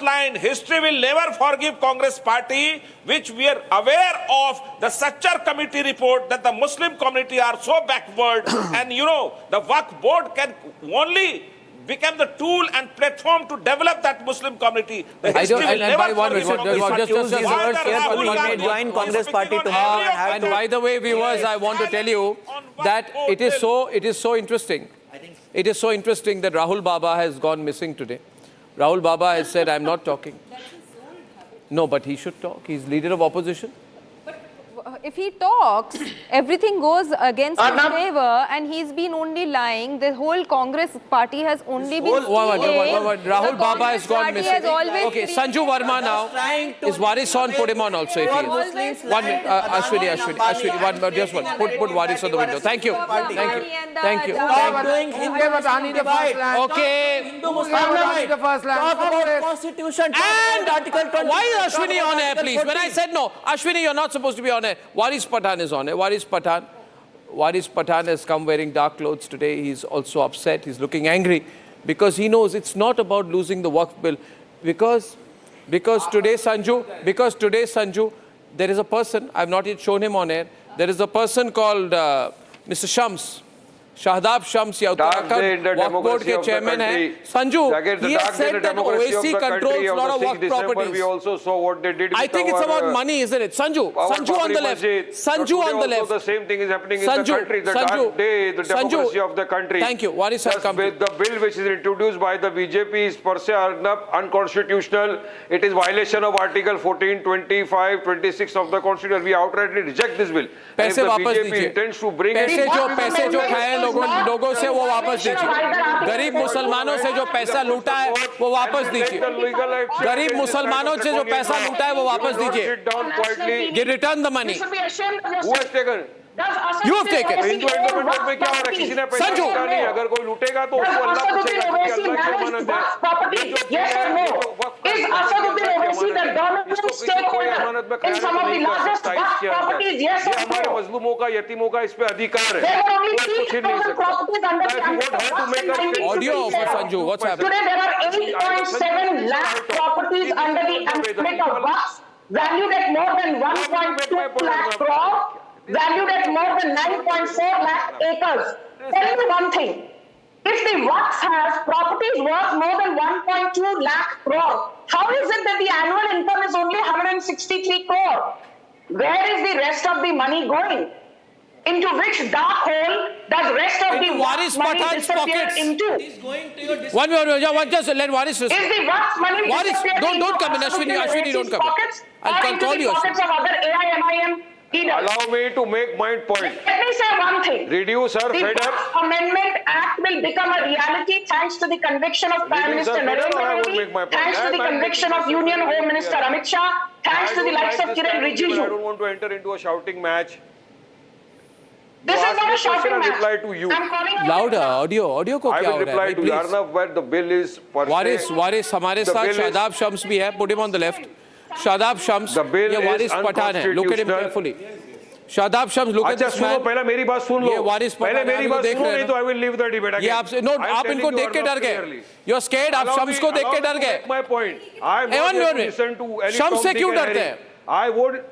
Speaker 11: line, history will never forgive Congress party, which we are aware of the Sachar committee report that the Muslim community are so backward, and the Waqf board can only become the tool and platform to develop that Muslim community. The history will never
Speaker 10: join Congress party tomorrow.
Speaker 7: And by the way, viewers, I want to tell you that it is so interesting. It is so interesting that Rahul Baba has gone missing today. Rahul Baba has said, I'm not talking. No, but he should talk. He's leader of opposition.
Speaker 8: If he talks, everything goes against his favor, and he's been only lying. The whole Congress party has only been stealing.
Speaker 7: Rahul Baba has gone missing. Okay, Sanju Verma now. Is Waris on? Put him on also if he is. 1 minute. Ashwini, just one. Put Waris on the window. Thank you.
Speaker 10: Stop doing Hindu Badani the first land.
Speaker 7: Okay.
Speaker 10: Hindu Muslim the first land. Talk about Constitution.
Speaker 7: And Article 20. Why is Ashwini on air, please? When I said no, Ashwini, you're not supposed to be on air. Waris Pathan is on air. Waris Pathan has come wearing dark clothes today. He's also upset. He's looking angry because he knows it's not about losing the Waqf bill. Because today, Sanju, there is a person, I've not yet shown him on air, there is a person called Mr. Shams. Shahdab Shams, Uttarakhand Waqf board ke chairman hai. Sanju, he has said that OAC controls a lot of Waqf properties.
Speaker 12: We also saw what they did.
Speaker 7: I think it's about money, isn't it? Sanju on the left. Sanju on the left.
Speaker 12: The same thing is happening in the country. The dark day, the democracy of the country.
Speaker 7: Thank you. Waris has come.
Speaker 12: The bill which is introduced by the BJP is per se unconstitutional. It is violation of Article 14, 25, 26 of the Constitution. We outrightly reject this bill. If the BJP intends to bring
Speaker 7: पैसे जो खाए लोगों से वो वापस दीजिए. गरीब मुसलमानों से जो पैसा लूटा है वो वापस दीजिए. गरीब मुसलमानों से जो पैसा लूटा है वो वापस दीजिए. Return the money.
Speaker 12: Who has taken?
Speaker 7: You have taken.
Speaker 12: Hindu endowment में क्या हो रहा है? किसी ने पैसा
Speaker 7: संजू।
Speaker 12: लूटा नहीं, अगर कोई लूटेगा तो उसको अल्लाह पूछेगा कि अल्लाह की अमानत है।
Speaker 9: Yes or no? Is Asaduddin Owaisi the dominant stakeholder in some of the largest properties? Yes or no?
Speaker 12: हमारे मजलूमों का, यतीमों का इस पे अधिकार है।
Speaker 9: There were only
Speaker 12: कुछ ही नहीं
Speaker 9: 3,000 properties under the
Speaker 7: Audio for Sanju. What's happening?
Speaker 9: Today there are 8.7 lakh properties under the ambit of Waqf, valued at more than 1.2 lakh crore, valued at more than 9.4 lakh acres. Tell me one thing. If the Waqf has properties worth more than 1.2 lakh crore, how is it that the annual income is only 163 crore? Where is the rest of the money going? Into which dark hole does rest of the
Speaker 7: Waris
Speaker 9: Waqf money
Speaker 7: Pathan's
Speaker 9: disappear
Speaker 7: pockets.
Speaker 9: into?
Speaker 7: One minute, just let Waris respond.
Speaker 9: Is the Waqf money
Speaker 7: Waris,
Speaker 9: disappearing
Speaker 7: don't come in,
Speaker 9: into
Speaker 7: Ashwini,
Speaker 9: Asaduddin
Speaker 7: don't come in.
Speaker 9: pockets
Speaker 7: I'll
Speaker 9: or into
Speaker 7: call
Speaker 9: the
Speaker 7: you,
Speaker 9: pockets of other AIMIM leaders?
Speaker 12: Allow me to make my point.
Speaker 9: Let me say one thing.
Speaker 12: Reduce her
Speaker 9: The
Speaker 12: feder.
Speaker 9: Waqf Amendment Act will become a reality thanks to the conviction of Prime
Speaker 12: Reduce
Speaker 9: Minister
Speaker 12: her feder or
Speaker 9: Narendra
Speaker 12: I won't
Speaker 9: Modi,
Speaker 12: make my point.
Speaker 9: thanks to the
Speaker 12: I'm
Speaker 9: conviction
Speaker 12: making
Speaker 9: of
Speaker 12: this
Speaker 9: Union
Speaker 12: very
Speaker 9: Home
Speaker 12: clear.
Speaker 9: Minister Amit Shah, thanks to the likes of Kiren
Speaker 12: I
Speaker 9: Rijiju.
Speaker 12: don't want to enter into a shouting match.
Speaker 9: This is not a shouting
Speaker 12: I'll
Speaker 9: match.
Speaker 12: reply to you.
Speaker 9: I'm calling out-
Speaker 7: Louder, audio को
Speaker 12: I
Speaker 7: क्या
Speaker 12: will
Speaker 7: हो रहा
Speaker 12: reply
Speaker 7: है?
Speaker 12: to you. Arnav, where the bill is per se.
Speaker 7: वारिस हमारे
Speaker 12: The
Speaker 7: साथ
Speaker 12: bill is-
Speaker 7: Shadab Shams भी है. Put him on the left. Shadab Shams.
Speaker 12: The bill
Speaker 7: ये
Speaker 12: is
Speaker 7: वारिस पठान है. Look at him
Speaker 12: unconstitutional.
Speaker 7: carefully. Shadab Shams, look at
Speaker 12: अच्छा
Speaker 7: this
Speaker 12: सुनो,
Speaker 7: man.
Speaker 12: पहले मेरी बात सुन लो।
Speaker 7: ये वारिस
Speaker 12: पहले
Speaker 7: पठान
Speaker 12: मेरी
Speaker 7: है,
Speaker 12: बात
Speaker 7: देख
Speaker 12: सुनो,
Speaker 7: रहे हैं
Speaker 12: नहीं तो I will leave the debate again.
Speaker 7: ये आपसे नो,
Speaker 12: I am
Speaker 7: आप
Speaker 12: telling
Speaker 7: इनको
Speaker 12: you,
Speaker 7: देख के
Speaker 12: Arnav,
Speaker 7: डर गए.
Speaker 12: clearly.
Speaker 7: You are scared. आप
Speaker 12: Allow
Speaker 7: शम्स
Speaker 12: me-
Speaker 7: को देख के
Speaker 12: allow
Speaker 7: डर
Speaker 12: me to
Speaker 7: गए.
Speaker 12: make my point. I am
Speaker 7: Evan,
Speaker 12: not here to
Speaker 7: Evan,
Speaker 12: listen to any
Speaker 7: Shams
Speaker 12: Tom,
Speaker 7: से
Speaker 12: Dick
Speaker 7: क्यों
Speaker 12: and
Speaker 7: डरते
Speaker 12: Harry.
Speaker 7: हैं?
Speaker 12: I would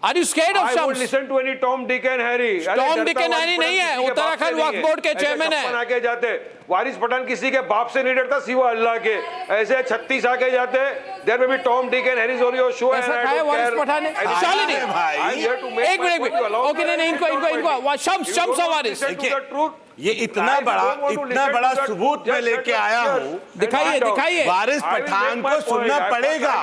Speaker 7: Are you scared of
Speaker 12: I would
Speaker 7: Shams?
Speaker 12: listen to any Tom, Dick and Harry.
Speaker 7: Tom, Dick and Harry नहीं है. उत्तराखंड वक्फ board के chairman है.
Speaker 12: आके जाते वारिस पठान किसी के बाप से नहीं डरता सिवा अल्लाह के. ऐसे 36 आके जाते. There may be Tom, Dick and Harry on your show and
Speaker 7: ऐसा
Speaker 12: I
Speaker 7: खाया
Speaker 12: don't
Speaker 7: वारिस
Speaker 12: care.
Speaker 7: पठान ने? Shalini.
Speaker 12: I'm here to make
Speaker 7: एक
Speaker 12: my
Speaker 7: minute
Speaker 12: point. You allow
Speaker 7: okay
Speaker 12: me
Speaker 7: नहीं
Speaker 12: to
Speaker 7: इनको शम्स
Speaker 12: You don't
Speaker 7: और
Speaker 12: want to
Speaker 7: Waris.
Speaker 12: listen to the truth.
Speaker 10: ये इतना बड़ा सबूत मैं लेके आया हूँ.
Speaker 7: दिखाइए.
Speaker 10: वारिस पठान को सुनना पड़ेगा.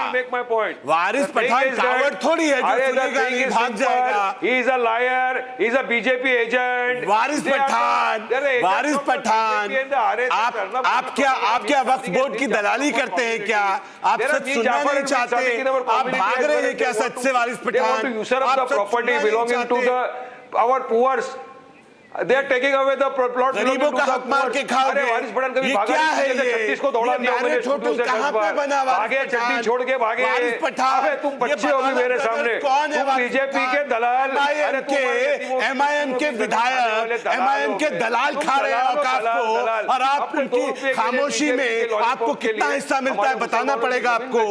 Speaker 10: वारिस पठान कावड़ थोड़ी है जो सुनेगा नहीं भाग जाएगा.
Speaker 12: He is a liar. He is a BJP agent.
Speaker 10: वारिस पठान आप क्या वक्फ बोर्ड की दलाली करते हैं क्या? आप सच सुनना नहीं चाहते? आप भाग रहे हैं क्या सच से? वारिस
Speaker 12: They want to
Speaker 10: Pathan
Speaker 12: usurp
Speaker 10: आप
Speaker 12: the
Speaker 10: सच
Speaker 12: property
Speaker 10: सुनना नहीं
Speaker 12: belonging to
Speaker 10: चाहते?
Speaker 12: our poor. They are taking away the plot belonging
Speaker 10: गरीबों
Speaker 12: to
Speaker 10: का
Speaker 12: the
Speaker 10: हक मार के
Speaker 12: poor.
Speaker 10: खाओगे.
Speaker 12: अरे वारिस पठान कभी
Speaker 10: ये
Speaker 12: भागा
Speaker 10: क्या है
Speaker 12: नहीं.
Speaker 10: ये?
Speaker 12: 36 को दौड़ा
Speaker 10: ये
Speaker 12: दिया मैंने
Speaker 10: मैरिज होटल
Speaker 12: स्टूडियो से
Speaker 10: कहाँ
Speaker 12: 10 बार.
Speaker 10: पे बना?
Speaker 12: भागे चट्टी छोड़ के भागे.
Speaker 10: वारिस पठान.
Speaker 12: अबे तुम बच्चे हो अभी मेरे सामने.
Speaker 10: कौन है
Speaker 12: तुम बीजेपी के दलाल. अरे तुम
Speaker 10: एमआईएम के विधायक, एमआईएम के दलाल खा रहे हैं औकाफ को, और आप उनकी खामोशी में आपको कितना हिस्सा मिलता है बताना पड़ेगा आपको.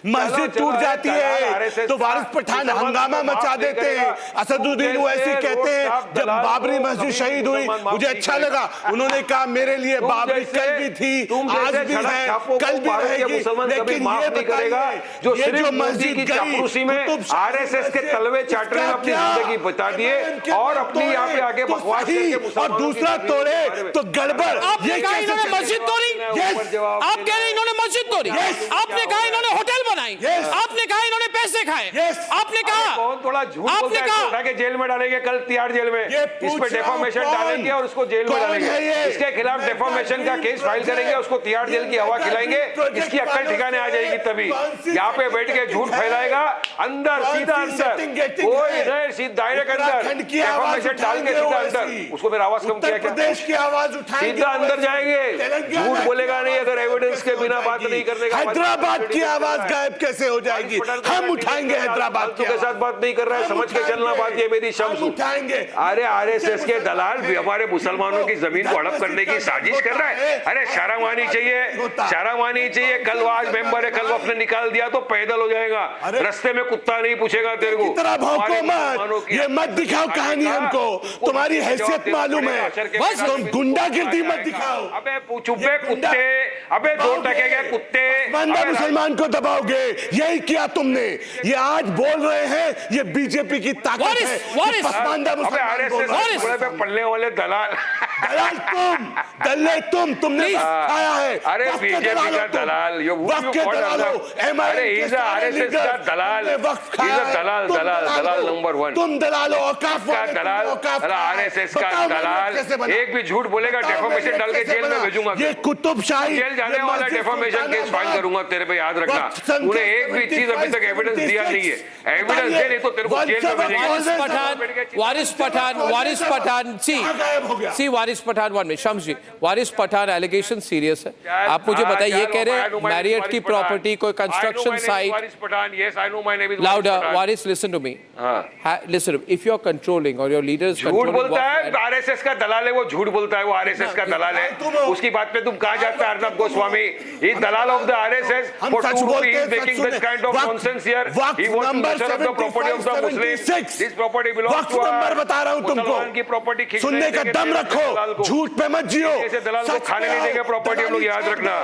Speaker 10: मस्जिद टूट जाती है तो वारिस पठान हंगामा मचा देते हैं. असदुद्दीन ओवैसी कहते हैं जब बाबरी मस्जिद शहीद हुई मुझे अच्छा लगा. उन्होंने कहा मेरे लिए बाबरी कल भी थी, आज भी है, कल भी रहेगी. लेकिन ये बताइए
Speaker 12: जो
Speaker 10: ये जो
Speaker 12: मस्जिद
Speaker 10: मस्जिद
Speaker 12: की चापलूसी में आरएसएस के तलवे चाटने में अपनी जिंदगी बता दिए और अपनी यहाँ पे आगे बकवास करके
Speaker 10: और दूसरा तोड़े तो गड़बड़.
Speaker 7: आपने कहा इन्होंने मस्जिद तोड़ी. आप कह रहे हैं इन्होंने मस्जिद तोड़ी. आपने कहा इन्होंने होटल बनाई. आपने कहा इन्होंने पैसे खाए. आपने कहा
Speaker 12: कौन थोड़ा झूठ
Speaker 7: आपने कहा
Speaker 12: उठा के जेल में डालेंगे कल तिहाड़ जेल में. इस पे डेफामेशन डालेंगे और उसको जेल में डालेंगे. इसके खिलाफ डेफामेशन का केस फाइल करेंगे, उसको तिहाड़ जेल की हवा खिलाएंगे. इसकी अक्ल ठिकाने आ जाएगी तभी. यहाँ पे बैठ के झूठ फैलाएगा अंदर सीधा अंदर कोई नहीं दायरे के अंदर डेफामेशन डाल के सीधा अंदर. उसको मेरा आवाज कम किया क्या?
Speaker 10: प्रदेश की आवाज उठाएंगे,
Speaker 12: सीधा अंदर जाएंगे. झूठ बोलेगा नहीं अगर एविडेंस के बिना बात नहीं करने का.
Speaker 10: हैदराबाद की आवाज गायब कैसे हो जाएगी? हम उठाएंगे हैदराबाद
Speaker 12: के साथ बात नहीं कर रहा है. समझ के चलना बात ये मेरी शम्स
Speaker 10: उठाएंगे.
Speaker 12: अरे आरएसएस के दलाल भी हमारे मुसलमानों की जमीन को हड़प करने की साजिश कर रहा है. अरे शर्म आनी चाहिए, शर्म आनी चाहिए. कल वो आज मेंबर है, कल वो अपने निकाल दिया तो पैदल हो जाएगा. रास्ते में कुत्ता नहीं पूछेगा तेरे को.
Speaker 10: इतना भौंको मत, ये मत दिखाओ कहानी हमको. तुम्हारी हैसियत मालूम है, बस तुम गुंडागिर्दी मत दिखाओ.
Speaker 12: अबे चुप्पे कुत्ते, अबे 2 टके के कुत्ते.
Speaker 10: बंदा मुसलमान को दबाओगे, यही किया तुमने. ये आज बोल रहे हैं ये बीजेपी की ताकत है. पसमानदा मुसलमान बोल रहे हैं.
Speaker 12: पे पलने वाले दलाल
Speaker 10: दलाल तुमने खाया है।
Speaker 12: अरे बीजेपी का दलाल, अरे इज आरएसएस का दलाल, दलाल नंबर 1।
Speaker 10: तुम दलाल हो, औकाफ
Speaker 12: का दलाल, आरएसएस का दलाल। एक भी झूठ बोलेगा डेफामेशन डाल के जेल में भेजूंगा।
Speaker 10: ये कुतुबशाही
Speaker 12: जेल जाने वाला डेफामेशन केस फाइल करूंगा तेरे पे, याद रखना। तूने एक भी चीज अभी तक एविडेंस दिया नहीं है। एविडेंस दे नहीं तो तेरे को जेल में भेजेंगे।
Speaker 7: Waris Pathan, see Waris Pathan, 1 minute, Shams ji, Waris Pathan allegation serious है। आप मुझे बताइए, ये कह रहे हैं मैरियट की प्रॉपर्टी, कोई construction site.
Speaker 12: Waris Pathan, yes, I know my name is
Speaker 7: Louder, Waris, listen to me. Listen, if you are controlling or your leaders controlling,
Speaker 12: झूठ बोलता है, आरएसएस का दलाल है वो, झूठ बोलता है वो, आरएसएस का दलाल है। उसकी बात पे तुम कहाँ जाता है Arnab Goswami? He Dalal of the RSS for 2 rupees making this kind of nonsense here. He wants to measure up the property of the Muslims. This property belongs to
Speaker 10: number बता रहा हूं तुमको,
Speaker 12: की प्रॉपर्टी
Speaker 10: सुनने का दम रखो, झूठ पे मत जियो।
Speaker 12: ऐसे दलाल को खाने नहीं देंगे प्रॉपर्टी, हम लोग याद रखना।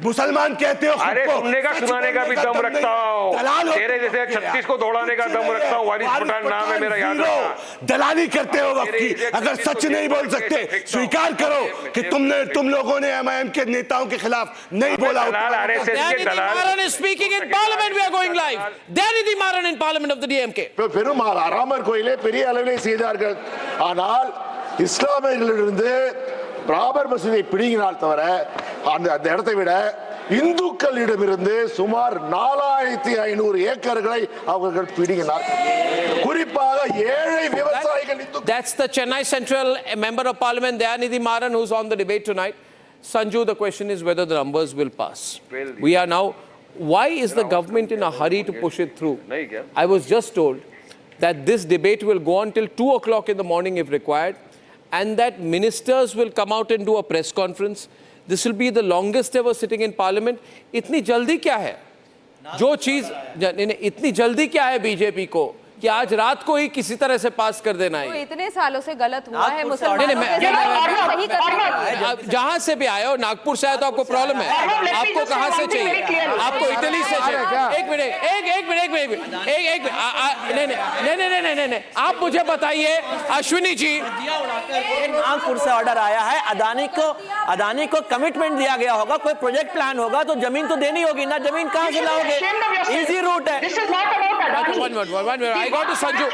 Speaker 10: मुसलमान कहते हो,
Speaker 12: अरे सुनने का सुनाने का भी दम रखता हूँ, तेरे जैसे 36 को दौड़ाने का दम रखता हूँ। वारिस पठान नाम है मेरा, याद रखना।
Speaker 10: दलाली करते हो वक्त की, अगर सच नहीं बोल सकते स्वीकार करो कि तुम लोगों ने एमआईएम के नेताओं के खिलाफ नहीं बोला।
Speaker 7: speaking in parliament, we are going live. Dyanidhi Maran in parliament of the DMK.
Speaker 13: Perumal Ramar கோயிலை பெரிய அளவிலே செய்தார்கள். ஆனால் இஸ்லாமியர்களிலிருந்து ராமர் மசூதியை பிடுங்கினால் தவிர அந்த இடத்தை விட இந்துக்களிடமிருந்து சுமார் 4500 ஏக்கர்களை அவர்கள் பிடுங்கினார். குறிப்பாக ஏழை விவசாயிகள்.
Speaker 7: That's the Chennai Central member of parliament Dyanidhi Maran who's on the debate tonight. Sanju, the question is whether the numbers will pass. We are now, why is the government in a hurry to push it through? I was just told that this debate will go on till 2 o'clock in the morning if required, and that ministers will come out and do a press conference. This will be the longest ever sitting in parliament. इतनी जल्दी क्या है? जो चीज इतनी जल्दी क्या है बीजेपी को कि आज रात को ही किसी तरह से पास कर देना है?
Speaker 8: तो इतने सालों से गलत हुआ है मुसलमानों के साथ, सही करते।
Speaker 7: जहां से भी आए हो, नागपुर से आए तो आपको प्रॉब्लम है। आपको कहां से चाहिए? आपको इटली से चाहिए? एक मिनट नहीं, आप मुझे बताइए अश्विनी जी।
Speaker 14: नागपुर से ऑर्डर आया है, अदानी को कमिटमेंट दिया गया होगा, कोई प्रोजेक्ट प्लान होगा तो जमीन तो देनी होगी ना, जमीन कहां से लाओगे? इजी रूट है।
Speaker 7: I got to Sanju.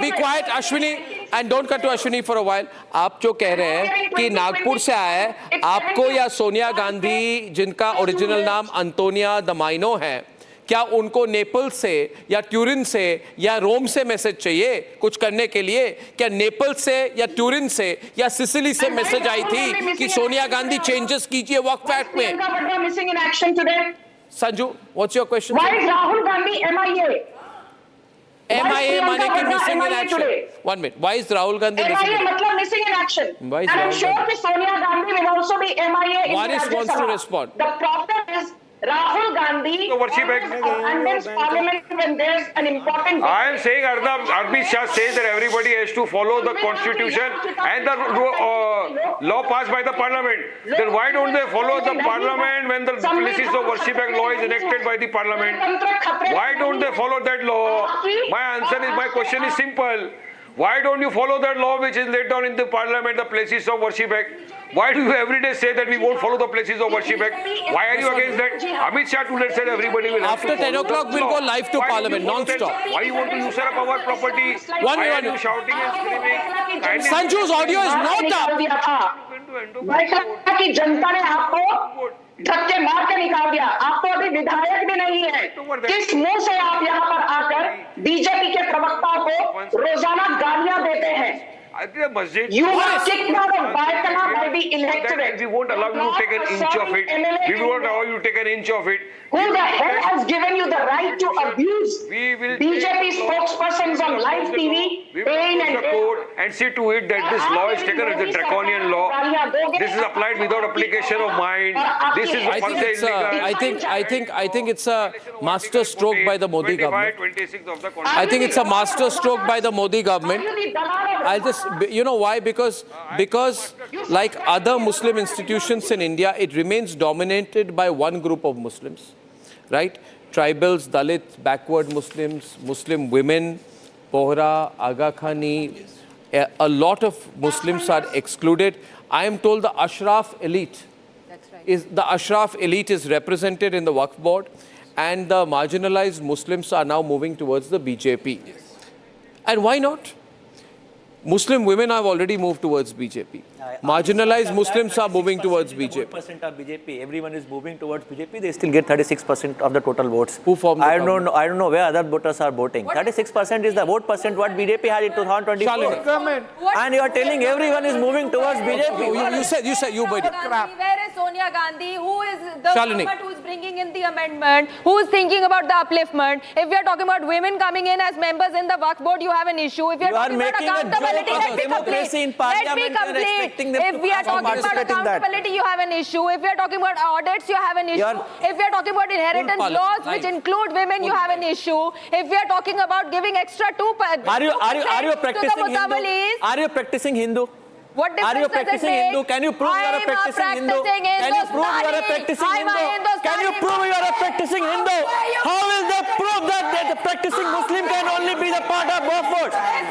Speaker 7: Be quiet, Ashwini, and don't cut to Ashwini for a while. आप जो कह रहे हैं कि नागपुर से आया है, आपको या सोनिया गांधी, जिनका ओरिजिनल नाम अंतोनिया द माइनो है, क्या उनको नेपल्स से या ट्यूरिन से या रोम से मैसेज चाहिए कुछ करने के लिए? क्या नेपल्स से या ट्यूरिन से या सिसिली से मैसेज आई थी कि सोनिया गांधी चेंजेस कीजिए वक्फ एक्ट में? Sanju, what's your question?
Speaker 9: Why is Rahul Gandhi MIA?
Speaker 7: MIA माने कि missing in action. 1 minute. Why is Rahul Gandhi missing?
Speaker 9: MIA मतलब missing in action.
Speaker 7: Why is
Speaker 9: and I'm
Speaker 7: Rahul
Speaker 9: sure
Speaker 7: Gandhi?
Speaker 9: that Sonia Gandhi will also be MIA in
Speaker 7: Waris
Speaker 9: Rajya
Speaker 7: wants to
Speaker 9: Sabha.
Speaker 7: respond.
Speaker 9: The problem is Rahul Gandhi abandons parliament when there's an important.
Speaker 12: I am saying Arvind Shah says that everybody has to follow the constitution and the law passed by the parliament. Then why don't they follow the parliament when the Places of Worship Act law is enacted by the parliament? Why don't they follow that law? My question is simple. Why don't you follow that law which is laid down in the parliament, the Places of Worship Act? Why do you every day say that we won't follow the Places of Worship Act? Why are you against that? Amit Shah today said everybody will have
Speaker 7: After 10 o'clock we'll go live to parliament non-stop.
Speaker 12: Why you want to usurp our property? Why are you shouting and screaming?
Speaker 7: Sanju's audio is not up.
Speaker 9: कि जनता ने आपको धक्के मार के निकाल दिया, आपको अभी विधायक भी नहीं है। किस मुंह से आप यहाँ पर आकर बीजेपी के प्रवक्ताओं को रोजाना गालियां देते हैं? You are kicked out of Baikana by the electorate.
Speaker 12: We won't allow you to take an inch of it. We won't allow you to take an inch of it.
Speaker 9: Who the hell has given you the right to abuse BJP spokespersons on live TV, paying
Speaker 12: and see to it that this law is taken as a draconian law. This is applied without application of mind. This is
Speaker 7: I think it's a master stroke by the Modi government. I think it's a master stroke by the Modi government. I'll just, you know why? Because like other Muslim institutions in India, it remains dominated by one group of Muslims, right? Tribals, Dalits, backward Muslims, Muslim women, Bohra, Aga Khani, a lot of Muslims are excluded. I am told the Ashraf elite is represented in the Waqf board, and the marginalized Muslims are now moving towards the BJP. And why not? Muslim women have already moved towards BJP. Marginalized Muslims are moving towards BJP.
Speaker 14: 4% of BJP. Everyone is moving towards BJP. They still get 36% of the total votes.
Speaker 7: Who formed the government?
Speaker 14: I don't know where other voters are voting. 36% is the vote percent what BJP had in 2024. And you are telling everyone is moving towards BJP.
Speaker 7: You said,
Speaker 8: Where is Sonia Gandhi? Who is the government who is bringing in the amendment? Who is thinking about the upliftment? If we are talking about women coming in as members in the Waqf board, you have an issue. If we are talking about accountability, let me complete. If we are talking about accountability, you have an issue. If we are talking about audits, you have an issue. If we are talking about inheritance laws, which include women, you have an issue. If we are talking about giving extra 2%
Speaker 14: Are you practicing
Speaker 8: to the Mutawalis,
Speaker 14: Hindu? Are you practicing Hindu?
Speaker 8: what difference
Speaker 14: Are you
Speaker 8: does it
Speaker 14: practicing
Speaker 8: make?
Speaker 14: Hindu? Can you prove you are a practicing Hindu? Can you prove you are a practicing Hindu? Can you prove you are a practicing Hindu? How will they prove that the practicing Muslim can only be the part of Waqf?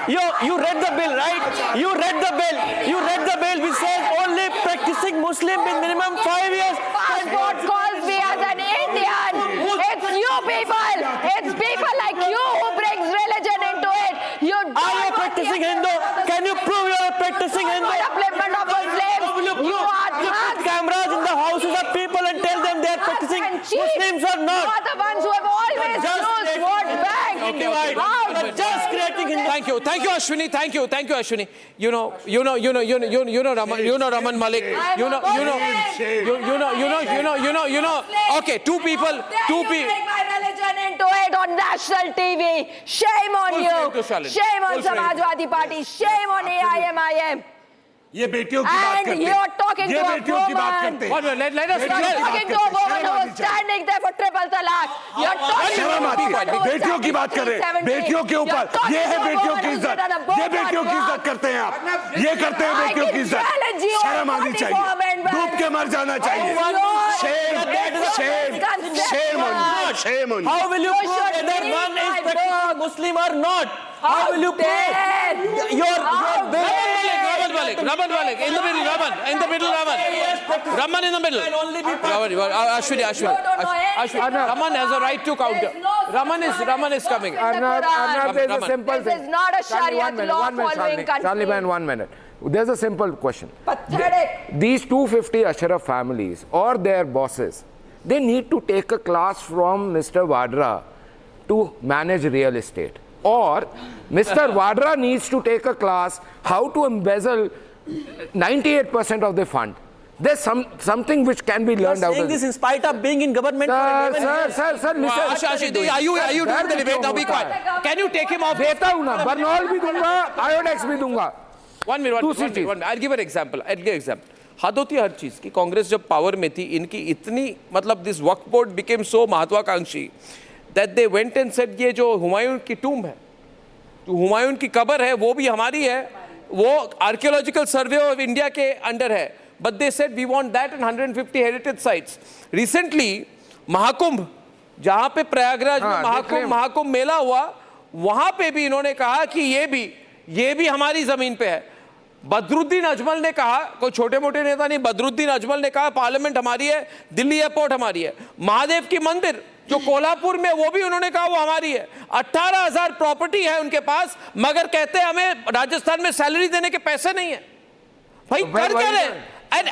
Speaker 14: You read the bill, right? You read the bill. You read the bill which says only practicing Muslim with minimum 5 years.
Speaker 8: Passport calls me as an Indian. It's you people. It's people like you who brings religion into it.
Speaker 14: Are you practicing Hindu? Can you prove you are a practicing Hindu?
Speaker 8: Upliftment of Muslims. You are
Speaker 14: put cameras in the houses of people and tell them they are practicing Muslims or not.
Speaker 8: You are the ones who have always used vote bank.
Speaker 14: Just creating Hindu.
Speaker 7: Thank you, Ashwini. Thank you, Ashwini. You know, Raman Malik. Okay, two people.
Speaker 8: My religion into it on national TV. Shame on you. Shame on Samajwadi Party. Shame on AIMIM.
Speaker 10: ये बेटियों की बात करते हैं।
Speaker 8: And you're talking to a
Speaker 10: बेटियों की बात
Speaker 8: woman.
Speaker 10: करते हैं।
Speaker 7: Let us
Speaker 8: You're talking to a woman who was standing there for triple talaq. You're talking to a woman who was
Speaker 10: बेटियों की बात कर रहे हैं। बेटियों के ऊपर ये है बेटियों की इज्जत। ये बेटियों की इज्जत करते हैं आप। ये करते हैं बेटियों की इज्जत। शर्म आनी चाहिए। डूब के मर जाना चाहिए। Shame on you.
Speaker 14: How will you prove whether one is practicing Muslim or not? How will you prove? Your
Speaker 7: Raman Malik, in the middle, Raman in the middle. Ashwini, Raman has a right to counter. Raman is coming.
Speaker 10: There's a simple thing.
Speaker 8: This is not a Sharia law following country.
Speaker 10: Charlie, man, 1 minute. There's a simple question.
Speaker 8: Pathetic.
Speaker 10: These 250 Ashraf families or their bosses, they need to take a class from Mr. Vadra to manage real estate. Or Mr. Vadra needs to take a class how to embezzle 98% of the fund. There's something which can be learned out of
Speaker 14: this in spite of being in government.
Speaker 10: Sir, listen.
Speaker 7: Are you doing the debate? Now be quiet. Can you take him off?
Speaker 10: देता हूँ ना, Bernoulli भी दूंगा, आयोडेक्स भी दूंगा.
Speaker 7: One minute. I'll give an example. हद होती है हर चीज की. कांग्रेस जब पावर में थी, इनकी इतनी मतलब this Waqf board became so महत्वाकांक्षी that they went and said ये जो हुमायूं की टूम है, जो हुमायूं की कब्र है, वो भी हमारी है, वो आर्कियोलॉजिकल सर्वे ऑफ इंडिया के अंडर है. But they said we want that and 150 heritage sites. Recently, Mahakumbh, जहाँ पे प्रयागराज में महाकुंभ मेला हुआ, वहाँ पे भी इन्होंने कहा कि ये भी हमारी जमीन पे है. बदरुद्दीन अजमल ने कहा, कोई छोटे मोटे नेता नहीं, बदरुद्दीन अजमल ने कहा पार्लियामेंट हमारी है, दिल्ली एयरपोर्ट हमारी है. महादेव की मंदिर जो कोल्हापुर में, वो भी उन्होंने कहा वो हमारी है. 18,000 प्रॉपर्टी है उनके पास, मगर कहते हैं हमें राजस्थान में सैलरी देने के पैसे नहीं है. भाई कर क्या रहे? And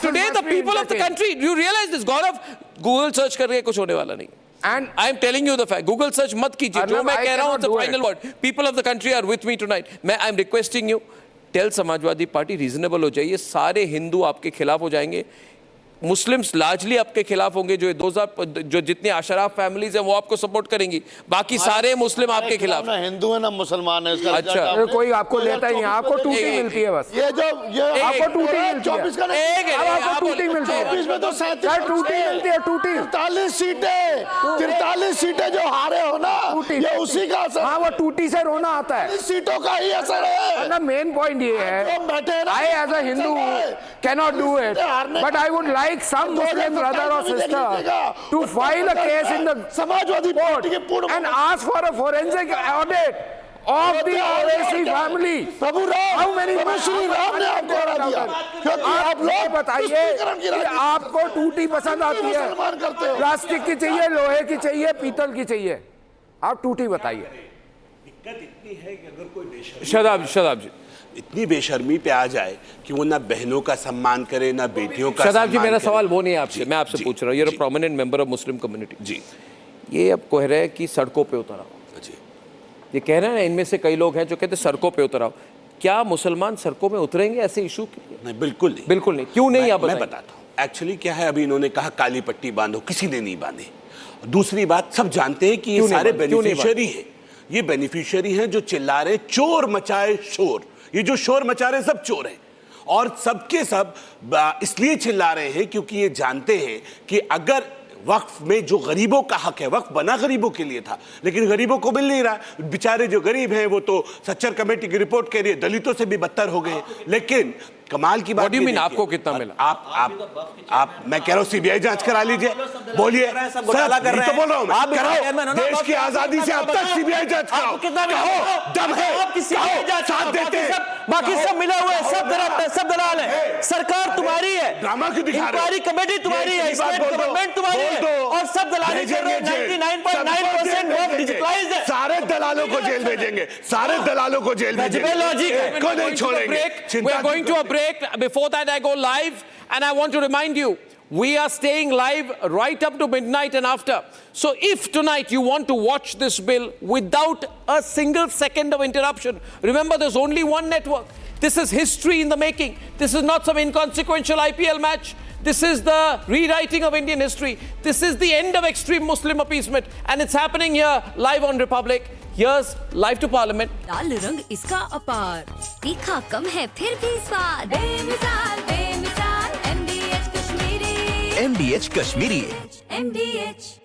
Speaker 7: today the people of the country, you realize this, Gaurav, Google search करके कुछ होने वाला नहीं. And I am telling you the fact, Google search मत कीजिए. जो मैं कह रहा हूँ, the final word. People of the country are with me tonight. I am requesting you, tell Samajwadi party reasonable हो जाइए. सारे हिंदू आपके खिलाफ हो जाएंगे. मुस्लिम्स लार्जली आपके खिलाफ होंगे. जो जितनी अशराफ फैमिलीज हैं वो आपको सपोर्ट करेंगी. बाकी सारे मुस्लिम आपके खिलाफ.
Speaker 13: ना हिंदू है ना मुसलमान है.
Speaker 10: अच्छा, कोई आपको लेता ही नहीं. आपको टूटी मिलती है बस. ये आपको टूटी मिलती है. 24 टूटी मिलती है. 24 में तो 37 टूटी मिलती है. 43 सीटें जो हारे हो ना, ये उसी का असर. हाँ, वो टूटी से रोना आता है. सीटों का ही असर है ना. मेन पॉइंट ये है, I as a Hindu cannot do it, but I would like some Muslim brother or sister to file a case in the Samajwadi court and ask for a forensic audit of the Owaisi family.
Speaker 13: Prabhu Ram,
Speaker 10: How many
Speaker 13: Shri Ram ने आपको हरा दिया, क्योंकि आप लोग
Speaker 10: बताइए कि आपको टूटी पसंद आती है,
Speaker 13: मुसलमान करते हो।
Speaker 10: प्लास्टिक की चाहिए, लोहे की चाहिए, पीतल की चाहिए, आप टूटी बताइए।
Speaker 15: दिक्कत इतनी है कि अगर कोई बेशर्मी
Speaker 7: शदाब जी
Speaker 15: इतनी बेशर्मी पे आ जाए कि वो ना बहनों का सम्मान करे ना बेटियों का
Speaker 7: शदाब जी,
Speaker 15: सम्मान
Speaker 7: मेरा
Speaker 15: करे।
Speaker 7: सवाल वो नहीं है आपसे, मैं आपसे पूछ रहा हूँ, you're a prominent member of Muslim community.
Speaker 15: जी,
Speaker 7: ये अब कह रहे हैं कि सड़कों पे उतर आओ,
Speaker 15: जी,
Speaker 7: ये कह रहे हैं ना, इनमें से कई लोग हैं जो कहते हैं सड़कों पे उतर आओ। क्या मुसलमान सड़कों में उतरेंगे ऐसे इशू के लिए?
Speaker 15: नहीं, बिल्कुल नहीं,
Speaker 7: बिल्कुल नहीं। क्यों नहीं? आप
Speaker 15: मैं बताता हूँ। एक्चुअली क्या है, अभी इन्होंने कहा काली पट्टी बांधो, किसी ने नहीं बांधी। दूसरी बात, सब जानते हैं कि ये सारे बेनिफिशियरी हैं, ये बेनिफिशियरी हैं जो चिल्ला रहे चोर मचाए शोर, ये जो शोर मचा रहे सब चोर हैं, और सबके सब इसलिए चिल्ला रहे हैं क्योंकि ये जानते हैं कि अगर वक्फ में जो गरीबों का हक है, वक्फ बना गरीबों के लिए था, लेकिन गरीबों को मिल नहीं रहा। बेचारे जो गरीब हैं वो तो सच्चर कमेटी की रिपोर्ट कह रही है दलितों से भी बदतर हो गए। लेकिन कमाल की बात,
Speaker 7: आपको कितना मिला?
Speaker 15: आप मैं कह रहा हूँ सीबीआई जांच करा लीजिए, बोलिए सर, तो बोल रहा हूँ मैं, कराओ, देश की आजादी से अब तक सीबीआई जांच कराओ, दम है, साथ देते हैं,
Speaker 14: बाकी सब मिला हुआ है, सब दलाल है, सरकार तुम्हारी है,
Speaker 15: ड्रामा क्यों दिखा रहे हो?
Speaker 14: इंक्वायरी कमेटी तुम्हारी है, स्टेट गवर्नमेंट तुम्हारी है, और सब दलाली कर रहे हैं। 99.9% वक्त डिजिटलाइज्ड है।
Speaker 15: सारे दलालों को जेल भेजेंगे, सारे दलालों को जेल भेजेंगे,
Speaker 14: लॉजिक है,
Speaker 15: को नहीं छोड़ेंगे।
Speaker 7: We are going to a break. Before that, I go live, and I want to remind you, we are staying live right up to midnight and after. So if tonight you want to watch this bill without a single second of interruption, remember there's only one network. This is history in the making. This is not some inconsequential IPL match. This is the rewriting of Indian history. This is the end of extreme Muslim appeasement, and it's happening here live on Republic. Here's live to Parliament.
Speaker 16: लाल रंग इसका अपार, तीखा कम है फिर भी स्वाद, बेमिसाल बेमिसाल MDH Kashmiri,
Speaker 17: MDH Kashmiri.
Speaker 16: MDH